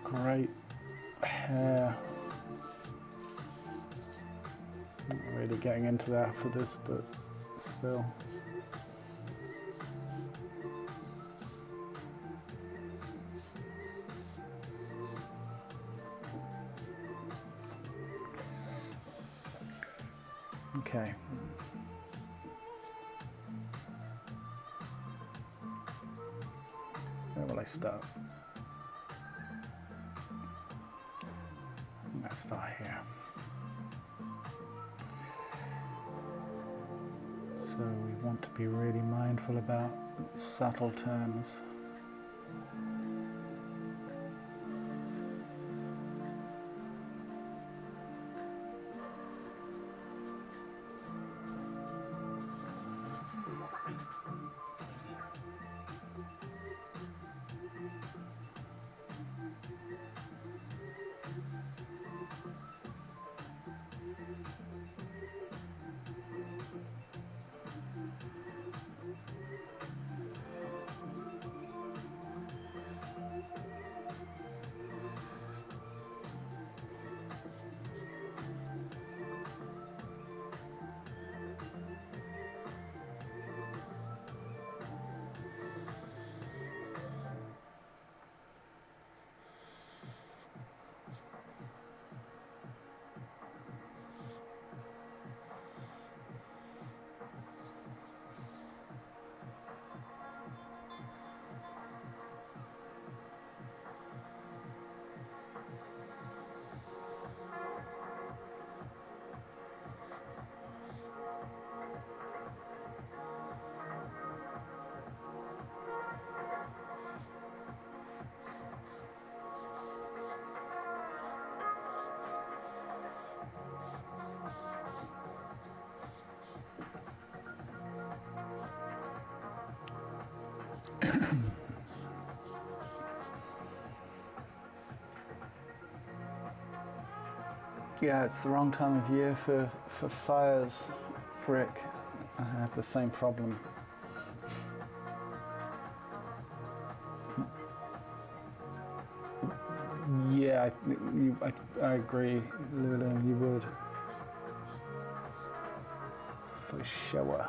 Great hair. Not really getting into that for this, but still. Okay. Where will I start? I'm going to start here. So we want to be really mindful about subtle turns. Yeah, it's the wrong time of year for fires, Rick. I have the same problem. Yeah, I agree, Lulu, you would. For sure.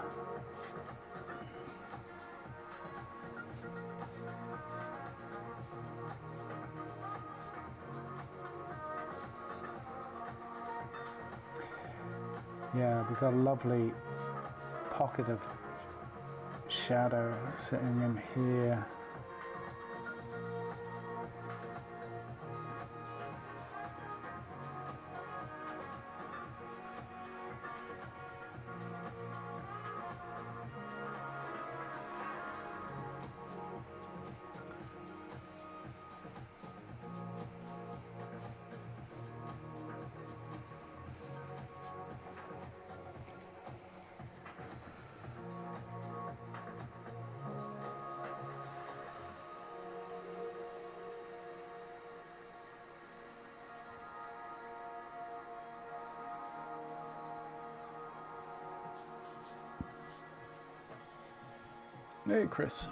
Yeah, we've got a lovely pocket of shadow sitting in here. Hey, Chris.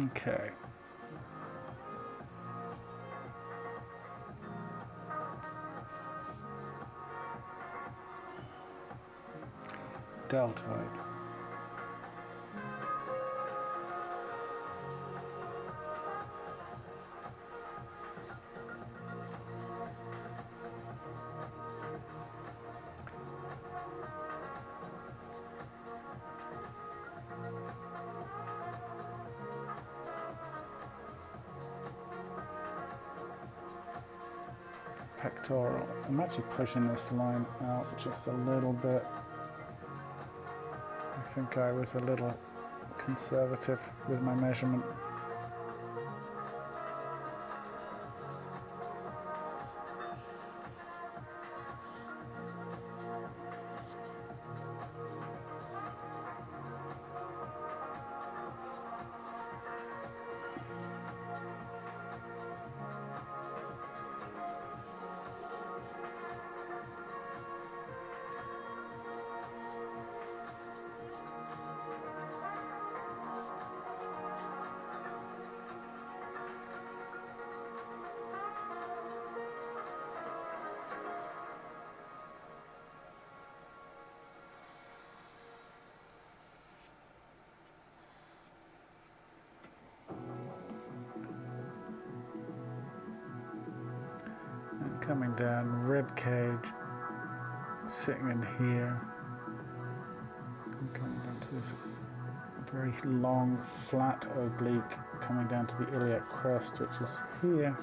Okay. Deltoid. Pectoral. I'm actually pushing this line out just a little bit. I think I was a little conservative with my measurement. And coming down, rib cage, sitting in here. And coming down to this very long, flat oblique, coming down to the iliac crest, which is here.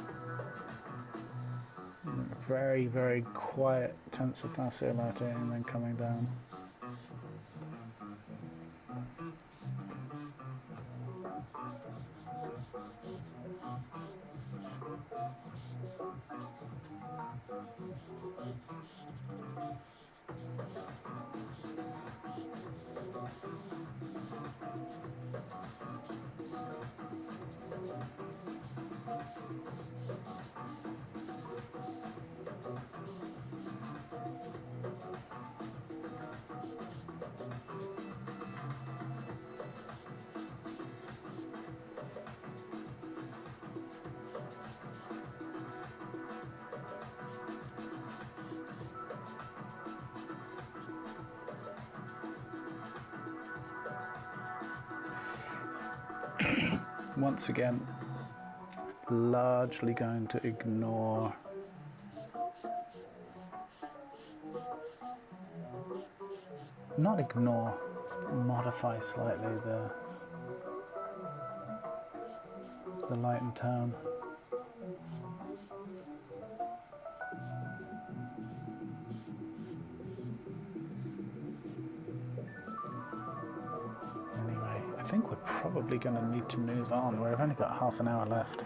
And a very, very quiet tensor fascia latte, and then coming down. Once again, largely going to ignore modify slightly the light and tone. Anyway, I think we're probably going to need to move on. We've only got half an hour left.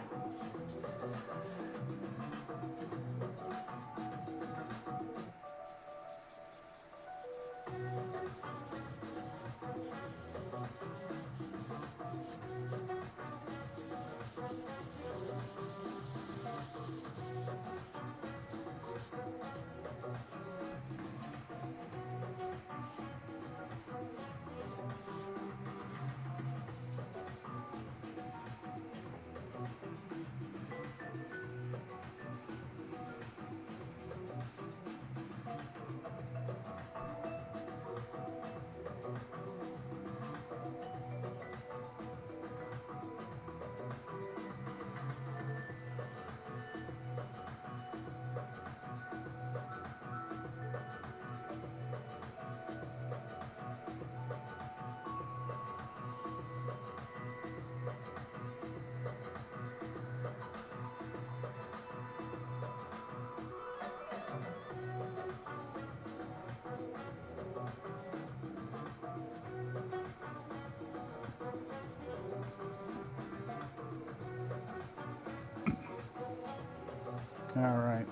All right.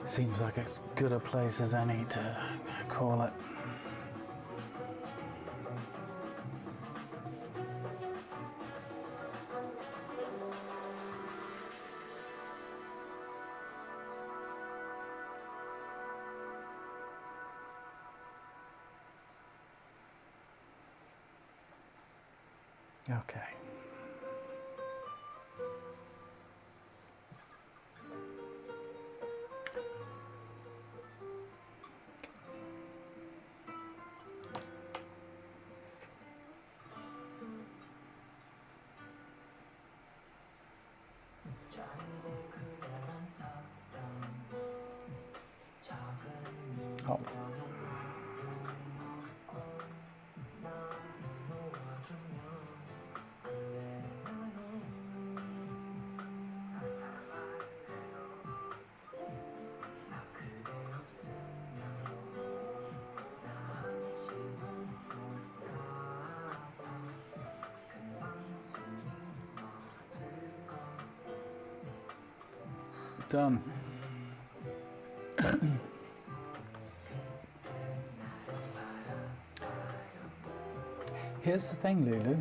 Seems like as good a place as any to call it. Okay. Oh. Done. Here's the thing, Lulu.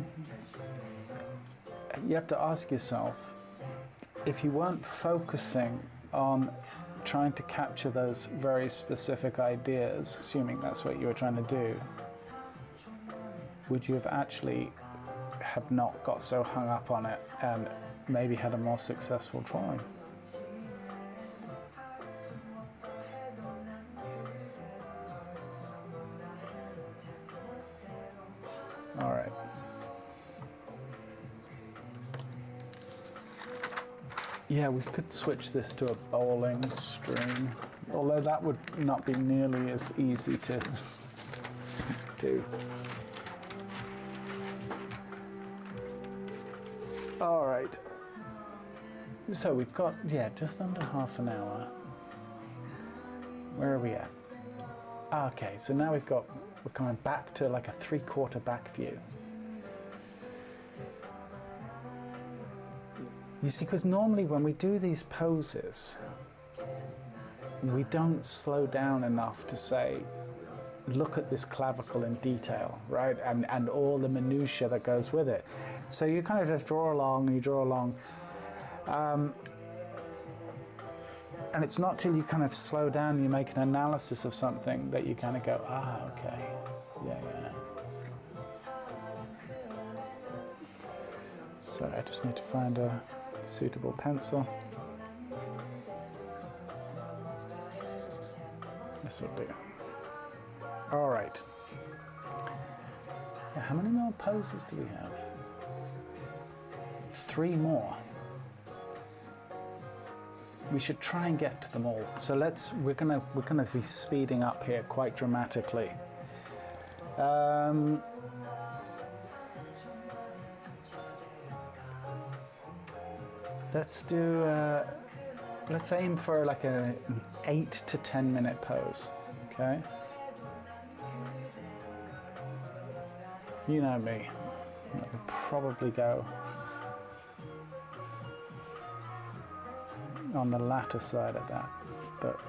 You have to ask yourself, if you weren't focusing on trying to capture those very specific ideas, assuming that's what you were trying to do, would you have actually have not got so hung up on it and maybe had a more successful drawing? All right. Yeah, we could switch this to a bowling stream, although that would not be nearly as easy to do. All right. So we've got, yeah, just under half an hour. Where are we at? Okay, so now we're coming back to like a 3/4 back view. You see, because normally when we do these poses, we don't slow down enough to say, look at this clavicle in detail, right? And all the minutiae that goes with it. So you kind of just draw along and you draw along. And it's not till you kind of slow down and you make an analysis of something that you kind of go, ah, okay, yeah. So I just need to find a suitable pencil. This will do. All right. Yeah, how many more poses do we have? 3 more. We should try and get to them all. So we're gonna be speeding up here quite dramatically. Let's aim for like an 8 to 10 minute pose, okay? You know me, I could probably go on the latter side of that, but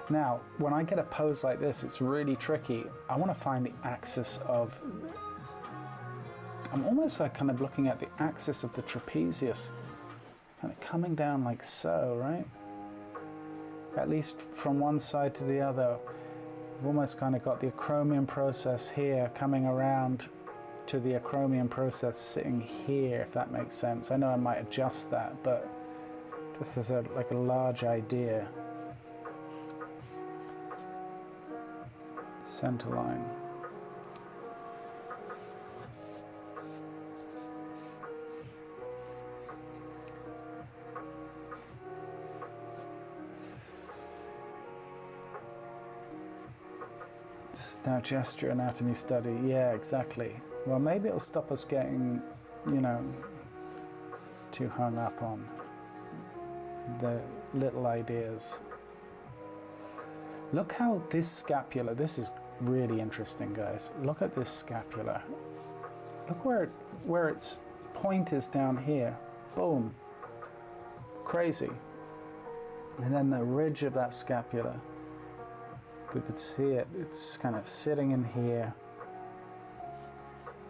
now when I get a pose like this, it's really tricky. I want to find the axis of, I'm almost like kind of looking at the axis of the trapezius, kind of coming down like so, right? At least from one side to the other. I've almost kind of got the acromion process here coming around to the acromion process sitting here, if that makes sense. I know I might adjust that, but just as like a large idea. Center line. It's now gesture anatomy study. Yeah, exactly. Well, maybe it'll stop us getting, you know, too hung up on the little ideas. Look how this scapula, this is really interesting, guys. Look at this scapula. Look where its point is down here. Boom. Crazy. And then the ridge of that scapula, if we could see it, it's kind of sitting in here.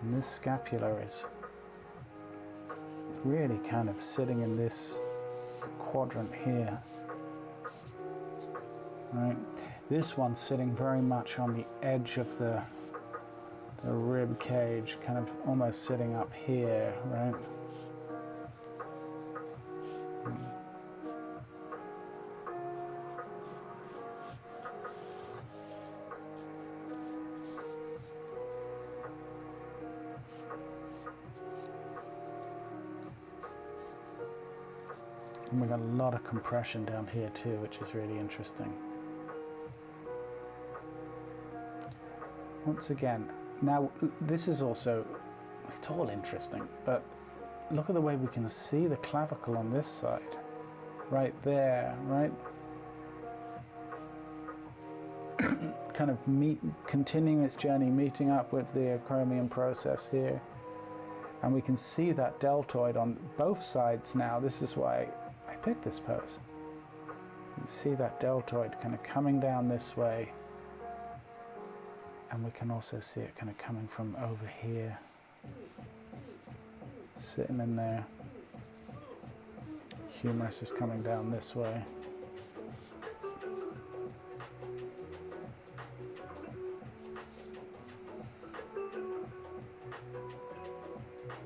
And this scapula is really kind of sitting in this quadrant here. Right? This one's sitting very much on the edge of the rib cage, kind of almost sitting up here, right? And we've got a lot of compression down here too, which is really interesting. Once again, now this is also, it's all interesting, but look at the way we can see the clavicle on this side. Right there, right? Kind of continuing its journey, meeting up with the acromion process here. And we can see that deltoid on both sides now. This is why I picked this pose. You can see that deltoid kind of coming down this way. And we can also see it kind of coming from over here. Sitting in there. Humerus is coming down this way.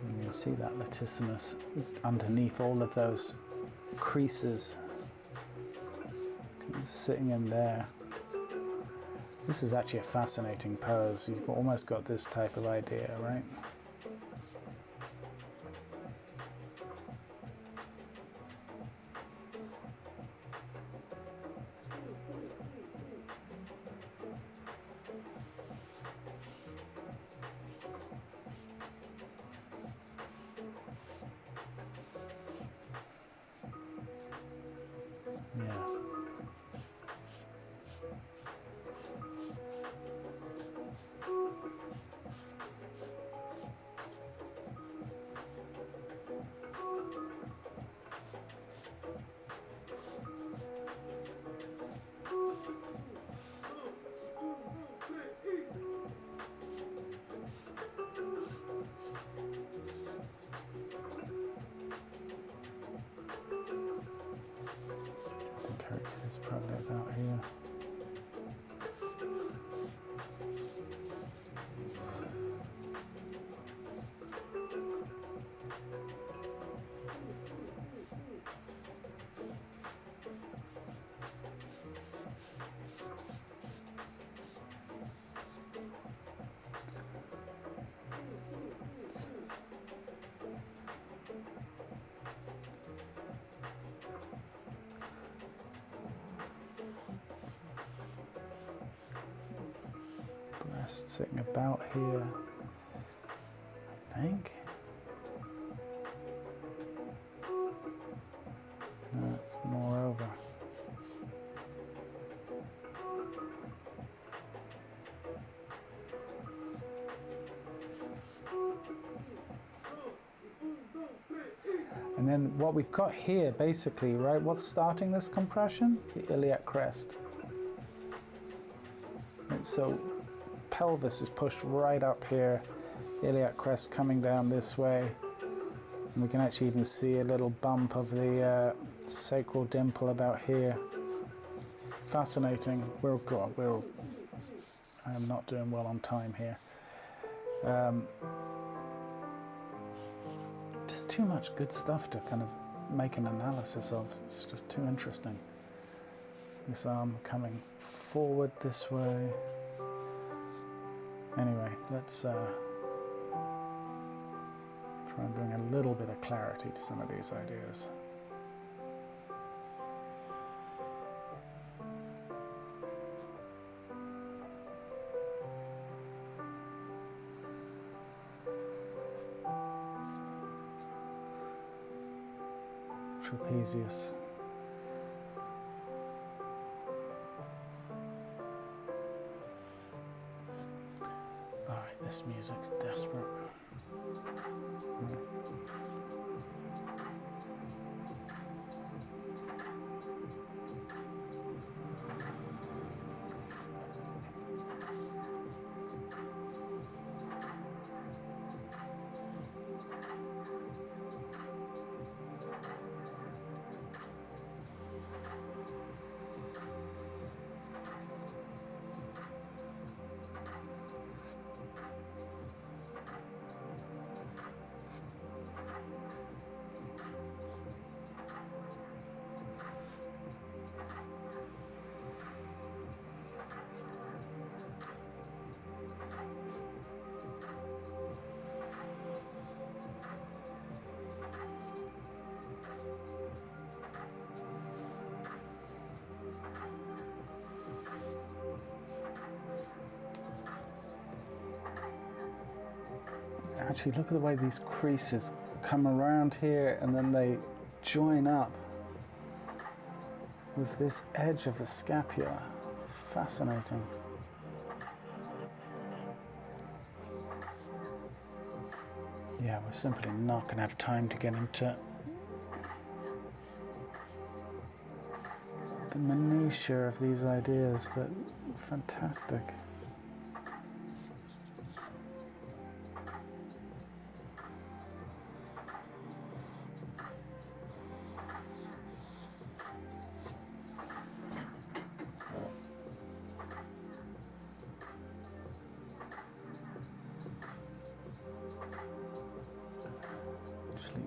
And you see that latissimus underneath all of those creases, kind of sitting in there. This is actually a fascinating pose. You've almost got this type of idea, right? Yeah. It's probably about here. Sitting about here, I think. No, it's more over. And then what we've got here, basically, right, what's starting this compression? The iliac crest. And so pelvis is pushed right up here, iliac crest coming down this way, and we can actually even see a little bump of the sacral dimple about here. Fascinating. I am not doing well on time here. Just too much good stuff to kind of make an analysis of. It's just too interesting. This arm coming forward this way. Anyway, let's try and bring a little bit of clarity to some of these ideas. Trapezius. This music's desperate. Actually, look at the way these creases come around here and then they join up with this edge of the scapula. Fascinating. Yeah, we're simply not going to have time to get into the minutiae of these ideas, but fantastic.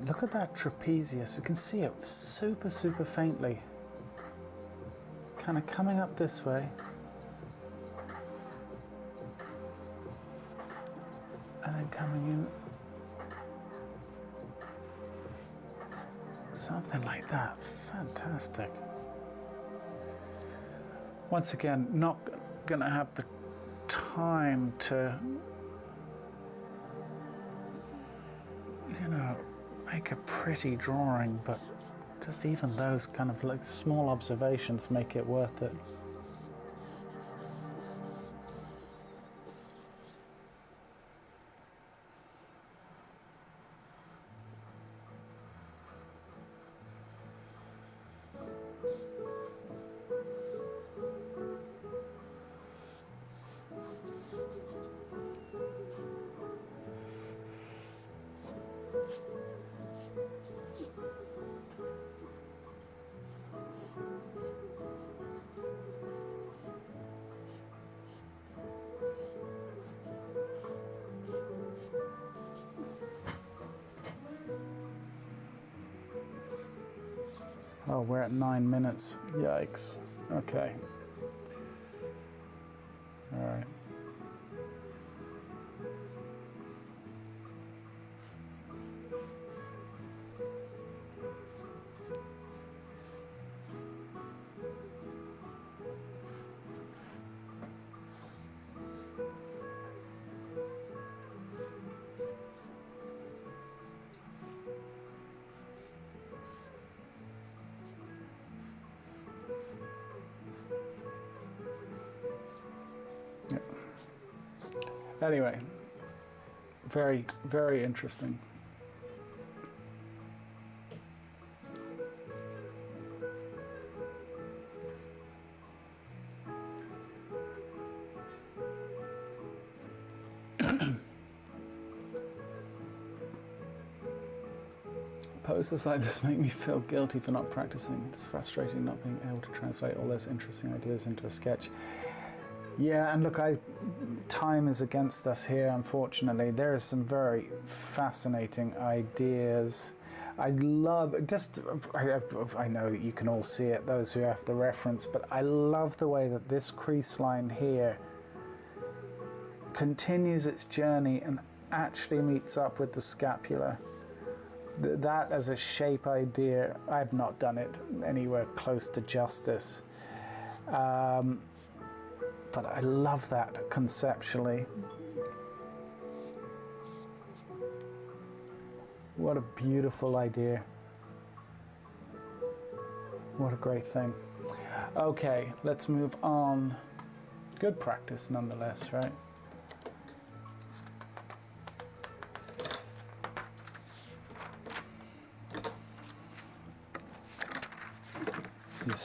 Look at that trapezius. You can see it super, super faintly. Kind of coming up this way. And then coming in. Something like that. Fantastic. Once again, not going to have the time to, you know, make a pretty drawing, but just even those kind of like small observations make it worth it. Oh, we're at 9 minutes. Yikes. Okay. All right. Anyway, very, very interesting. Poses like this make me feel guilty for not practicing. It's frustrating not being able to translate all those interesting ideas into a sketch. Yeah, and look, time is against us here, unfortunately. There are some very fascinating ideas. I love, I know that you can all see it, those who have the reference, but I love the way that this crease line here continues its journey and actually meets up with the scapula. That as a shape idea, I've not done it anywhere close to justice. But I love that conceptually. What a beautiful idea. What a great thing. Okay, let's move on. Good practice nonetheless, right?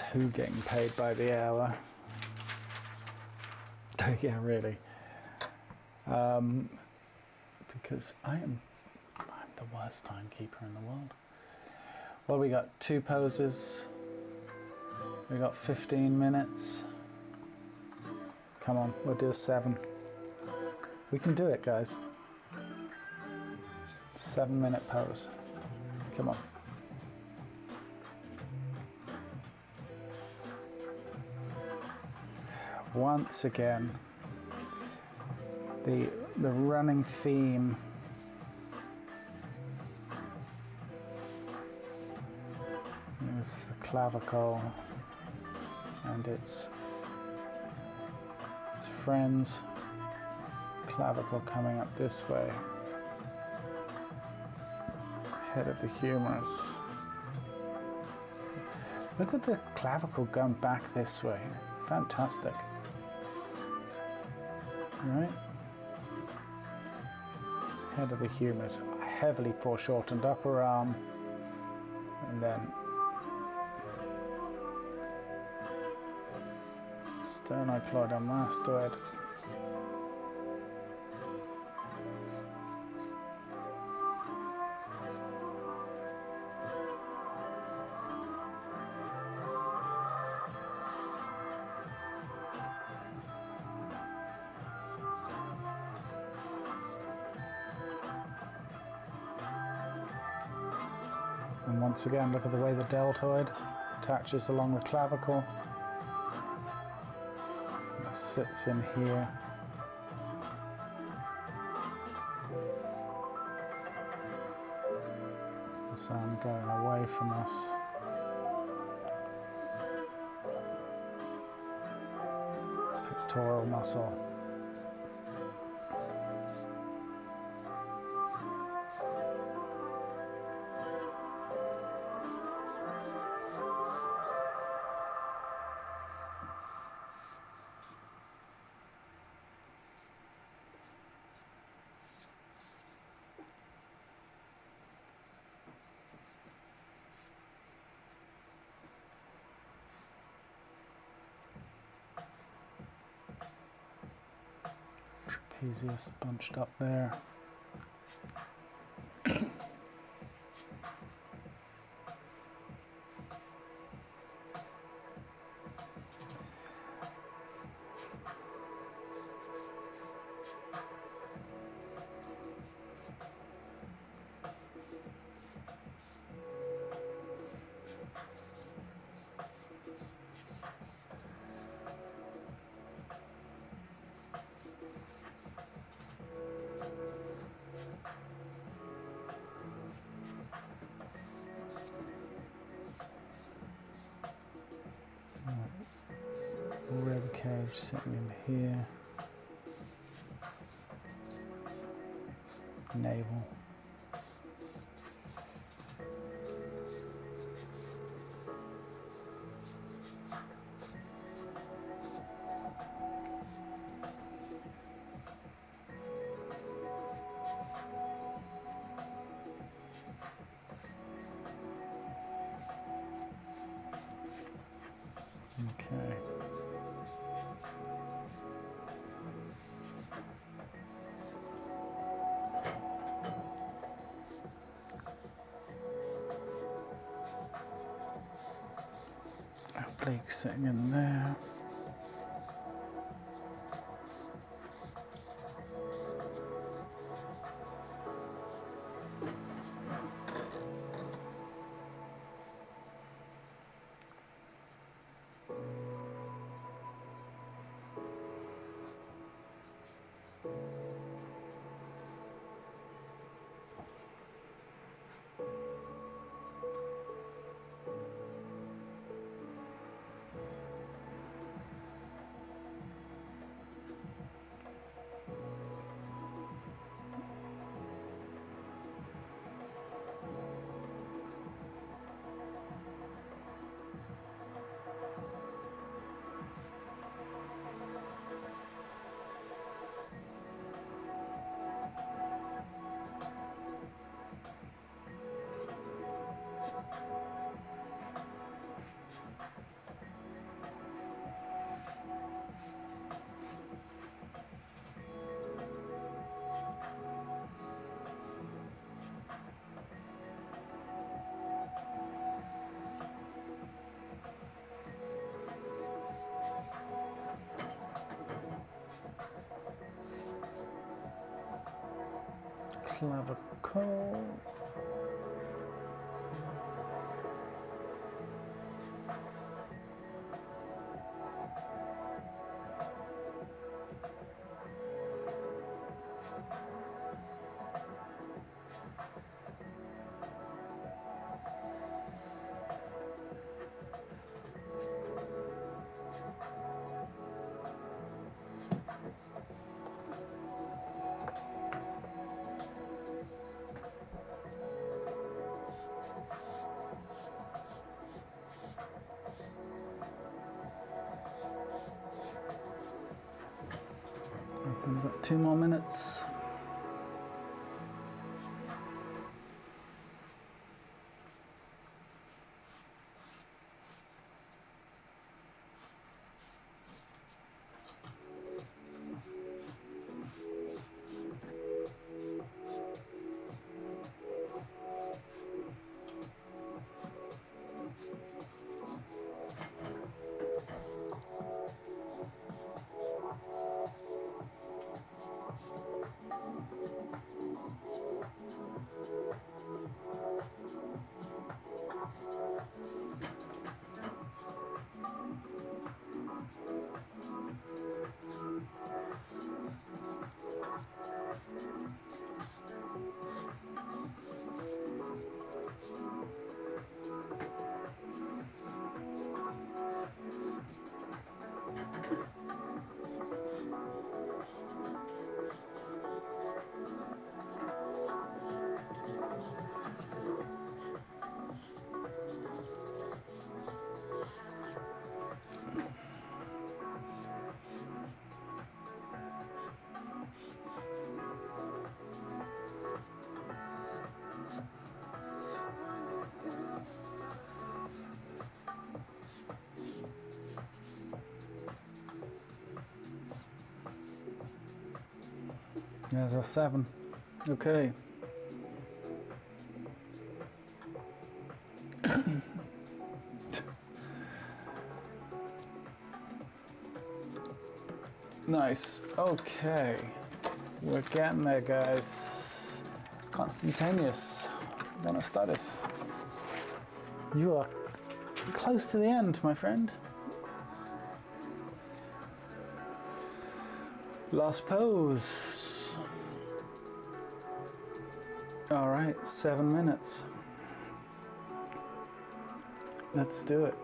who getting paid by the hour? Yeah, really. Because I'm the worst timekeeper in the world. Well, we got 2 poses. We got 15 minutes. Come on, we'll do a 7. We can do it, guys. 7-minute pose. Come on. Once again, the running theme is the clavicle and its friends. Clavicle coming up this way, head of the humerus. Look at the clavicle going back this way. Fantastic. Right? Head of the humerus, heavily foreshortened upper arm, and then sternocleidomastoid. And once again, look at the way the deltoid attaches along the clavicle. It sits in here. So I'm going away from us. Pectoral muscle. Trapezius bunched up there. Rib cage sitting in here. Navel. Okay. Blake sitting in there. clavicle. We've got 2 more minutes. There's our 7. Okay. Nice. Okay. We're getting there, guys. Constantius, buenos tardes. You are close to the end, my friend. Last pose. All right, 7 minutes. Let's do it.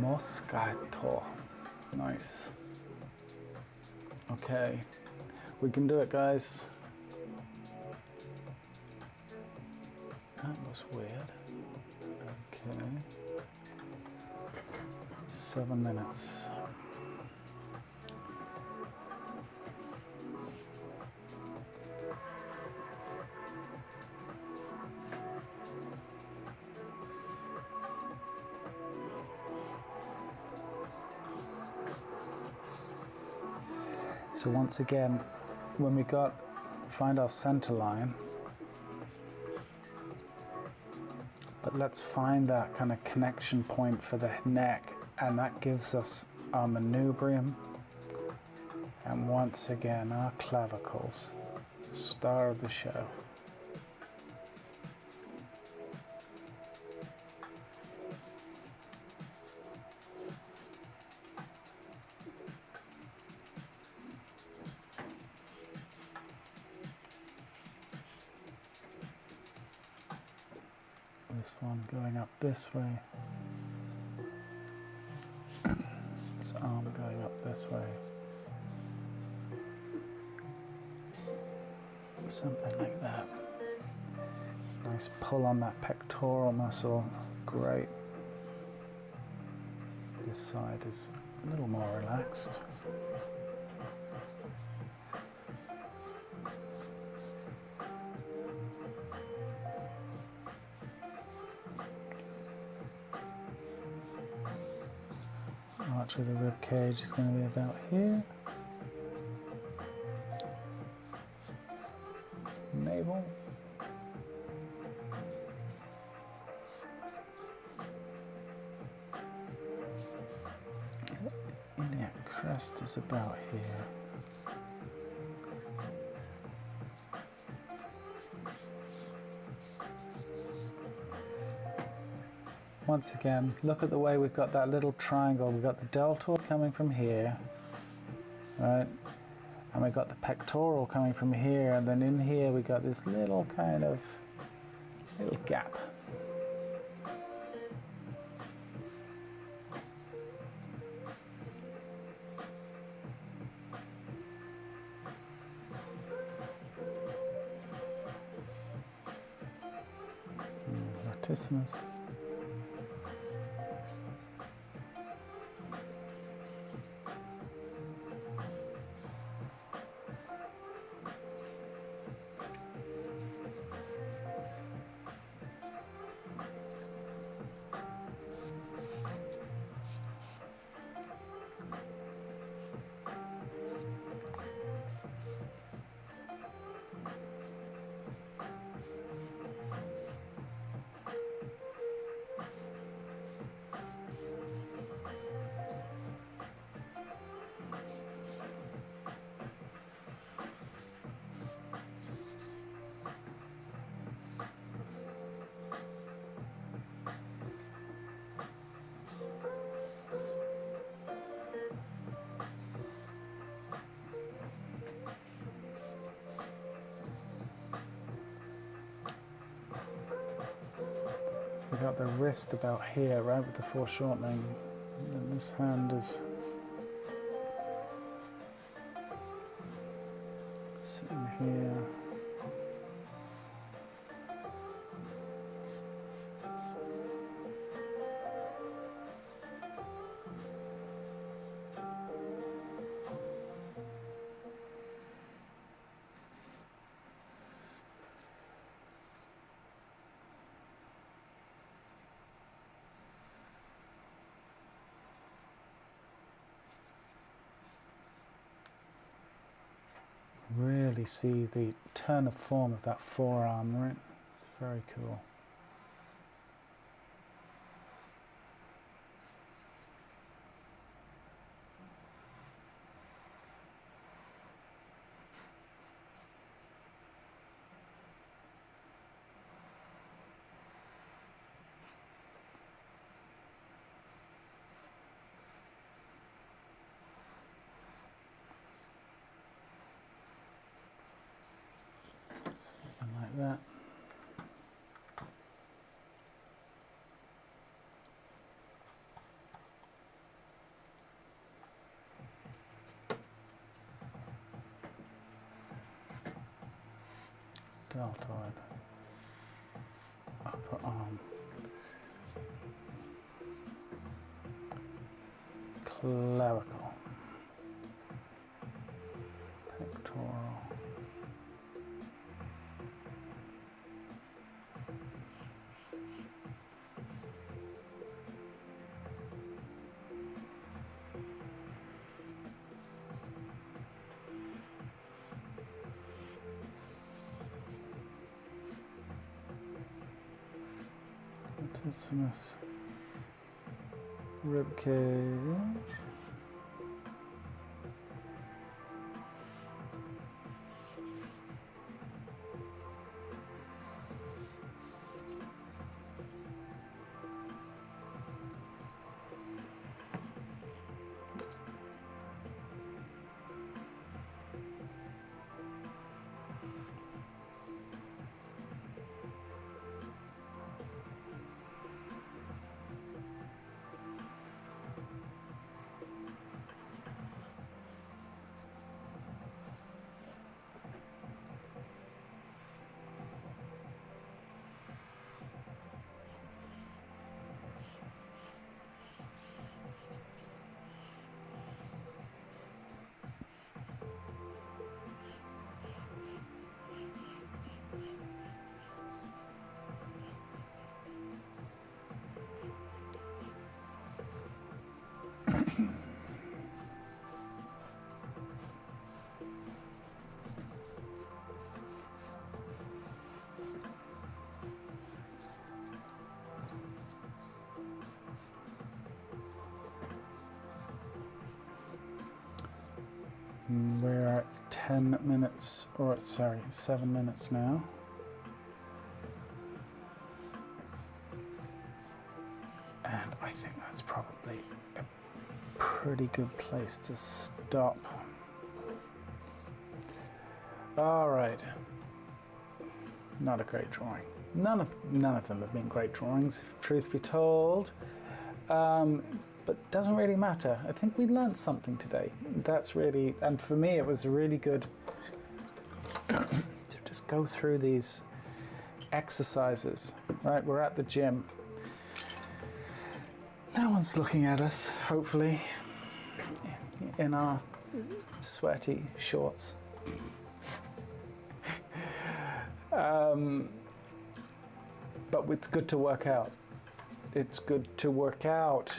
Moscato. Nice. Okay, we can do it, guys. That was weird. Okay. 7 minutes. So once again, when we find our center line, but let's find that kind of connection point for the neck, and that gives us our manubrium, and once again our clavicles, star of the show. This one going up this way. This arm going up this way. Something like that. Nice pull on that pectoral muscle. Great. This side is a little more relaxed. Arch of the rib cage is going to be about here. Navel. Iliac Crest is about here. Once again, look at the way we've got that little triangle. We've got the deltoid coming from here, right? And we've got the pectoral coming from here, and then in here we got this little kind of little gap. Latissimus. We got the wrist about here, right, with the foreshortening. And then this hand is sitting here. Really see the turn of form of that forearm, right? It's very cool. Something like that. Deltoid. Upper arm. Clavicle. Pectoral. Latissimus, ribcage, We're at 10 minutes, or sorry, 7 minutes now. And I think that's probably a pretty good place to stop. All right. Not a great drawing. None of them have been great drawings, if truth be told. But doesn't really matter. I think we learned something today. That's really, and for me it was really good to just go through these exercises. Right, we're at the gym. No one's looking at us, hopefully, in our sweaty shorts. But it's good to work out. It's good to work out.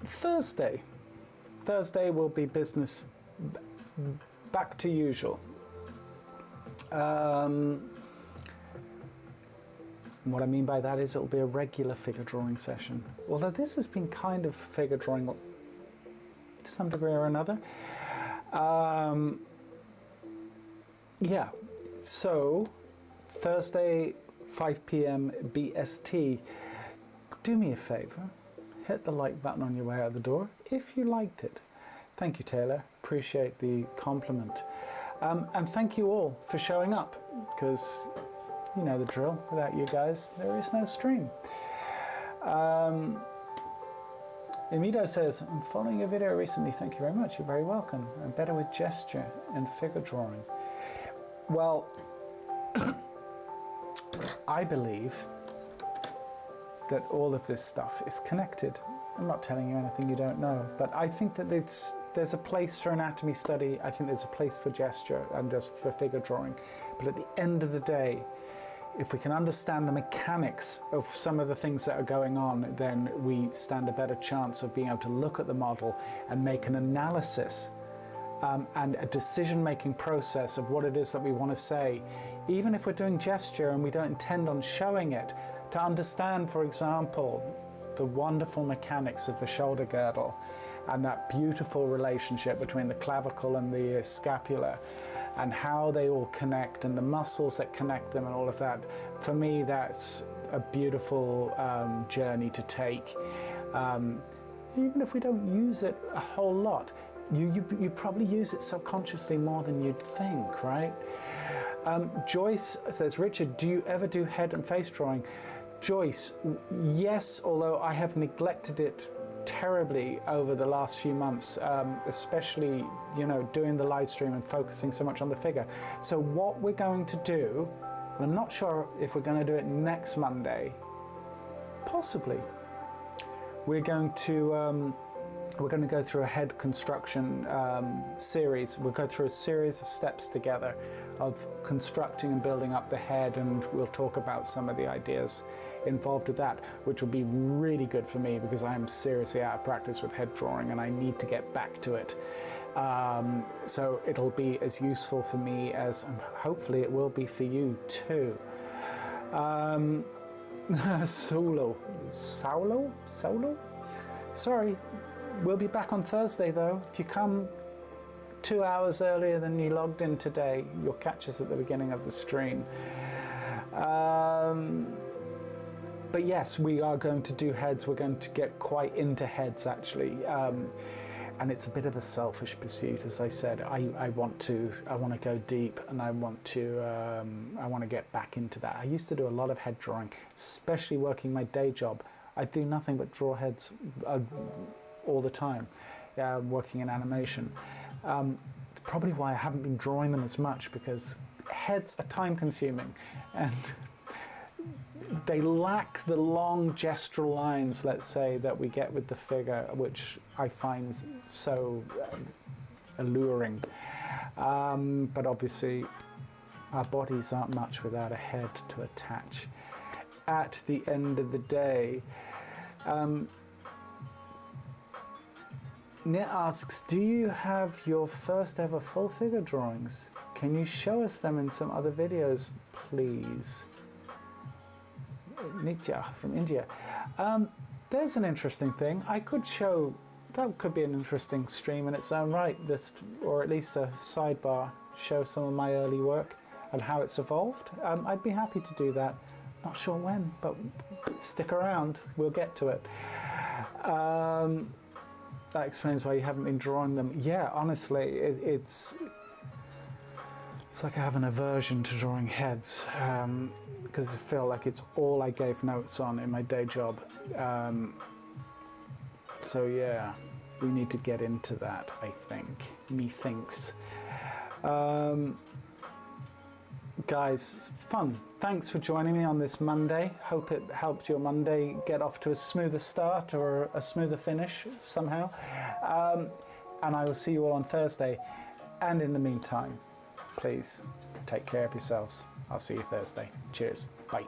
Thursday will be business back to usual. What I mean by that is it'll be a regular figure drawing session. Although this has been kind of figure drawing to some degree or another. Yeah, so Thursday, 5 p.m. BST. Do me a favor, hit the like button on your way out the door if you liked it. Thank you, Taylor. Appreciate the compliment. And thank you all for showing up, because you know the drill. Without you guys, there is no stream. Emido says, I'm following your video recently. Thank you very much. You're very welcome. I'm better with gesture and figure drawing. Well, I believe that all of this stuff is connected. I'm not telling you anything you don't know, but I think that there's a place for anatomy study. I think there's a place for gesture and just for figure drawing. But at the end of the day, if we can understand the mechanics of some of the things that are going on, then we stand a better chance of being able to look at the model and make an analysis and a decision-making process of what it is that we want to say, even if we're doing gesture and we don't intend on showing it, to understand, for example, the wonderful mechanics of the shoulder girdle and that beautiful relationship between the clavicle and the scapula and how they all connect and the muscles that connect them and all of that. For me, that's a beautiful journey to take. Even if we don't use it a whole lot, you probably use it subconsciously more than you'd think, right? Joyce says, Richard, do you ever do head and face drawing? Joyce, yes, although I have neglected it terribly over the last few months, especially, you know, doing the live stream and focusing so much on the figure. So what we're going to do, and I'm not sure if we're going to do it next Monday, possibly, we're going to go through a head construction series. We'll go through a series of steps together of constructing and building up the head, and we'll talk about some of the ideas involved with that, which will be really good for me because I'm seriously out of practice with head drawing and I need to get back to it. So it'll be as useful for me as hopefully it will be for you too. Saulo? Sorry, we'll be back on Thursday though. If you come 2 hours earlier than you logged in today, you'll catch us at the beginning of the stream. But yes, we are going to do heads. We're going to get quite into heads actually. And it's a bit of a selfish pursuit, as I said. I want to go deep, and I want to get back into that. I used to do a lot of head drawing, especially working my day job. I do nothing but draw heads all the time, working in animation. It's probably why I haven't been drawing them as much, because heads are time consuming and they lack the long gestural lines, let's say, that we get with the figure, which I find so alluring. But obviously our bodies aren't much without a head to attach at the end of the day. Nit asks, do you have your first ever full figure drawings? Can you show us them in some other videos, please? Nitya from India. There's an interesting thing. I could show that could be an interesting stream in its own right, just, or at least a sidebar, show some of my early work and how it's evolved. I'd be happy to do that. Not sure when, but stick around, we'll get to it. That explains why you haven't been drawing them. Yeah, honestly, it's like I have an aversion to drawing heads, because I feel like it's all I gave notes on in my day job. So yeah, we need to get into that, I think. Methinks. Guys, it's fun. Thanks for joining me on this Monday. Hope it helped your Monday get off to a smoother start or a smoother finish somehow. And I will see you all on Thursday. And in the meantime, please take care of yourselves. I'll see you Thursday. Cheers. Bye.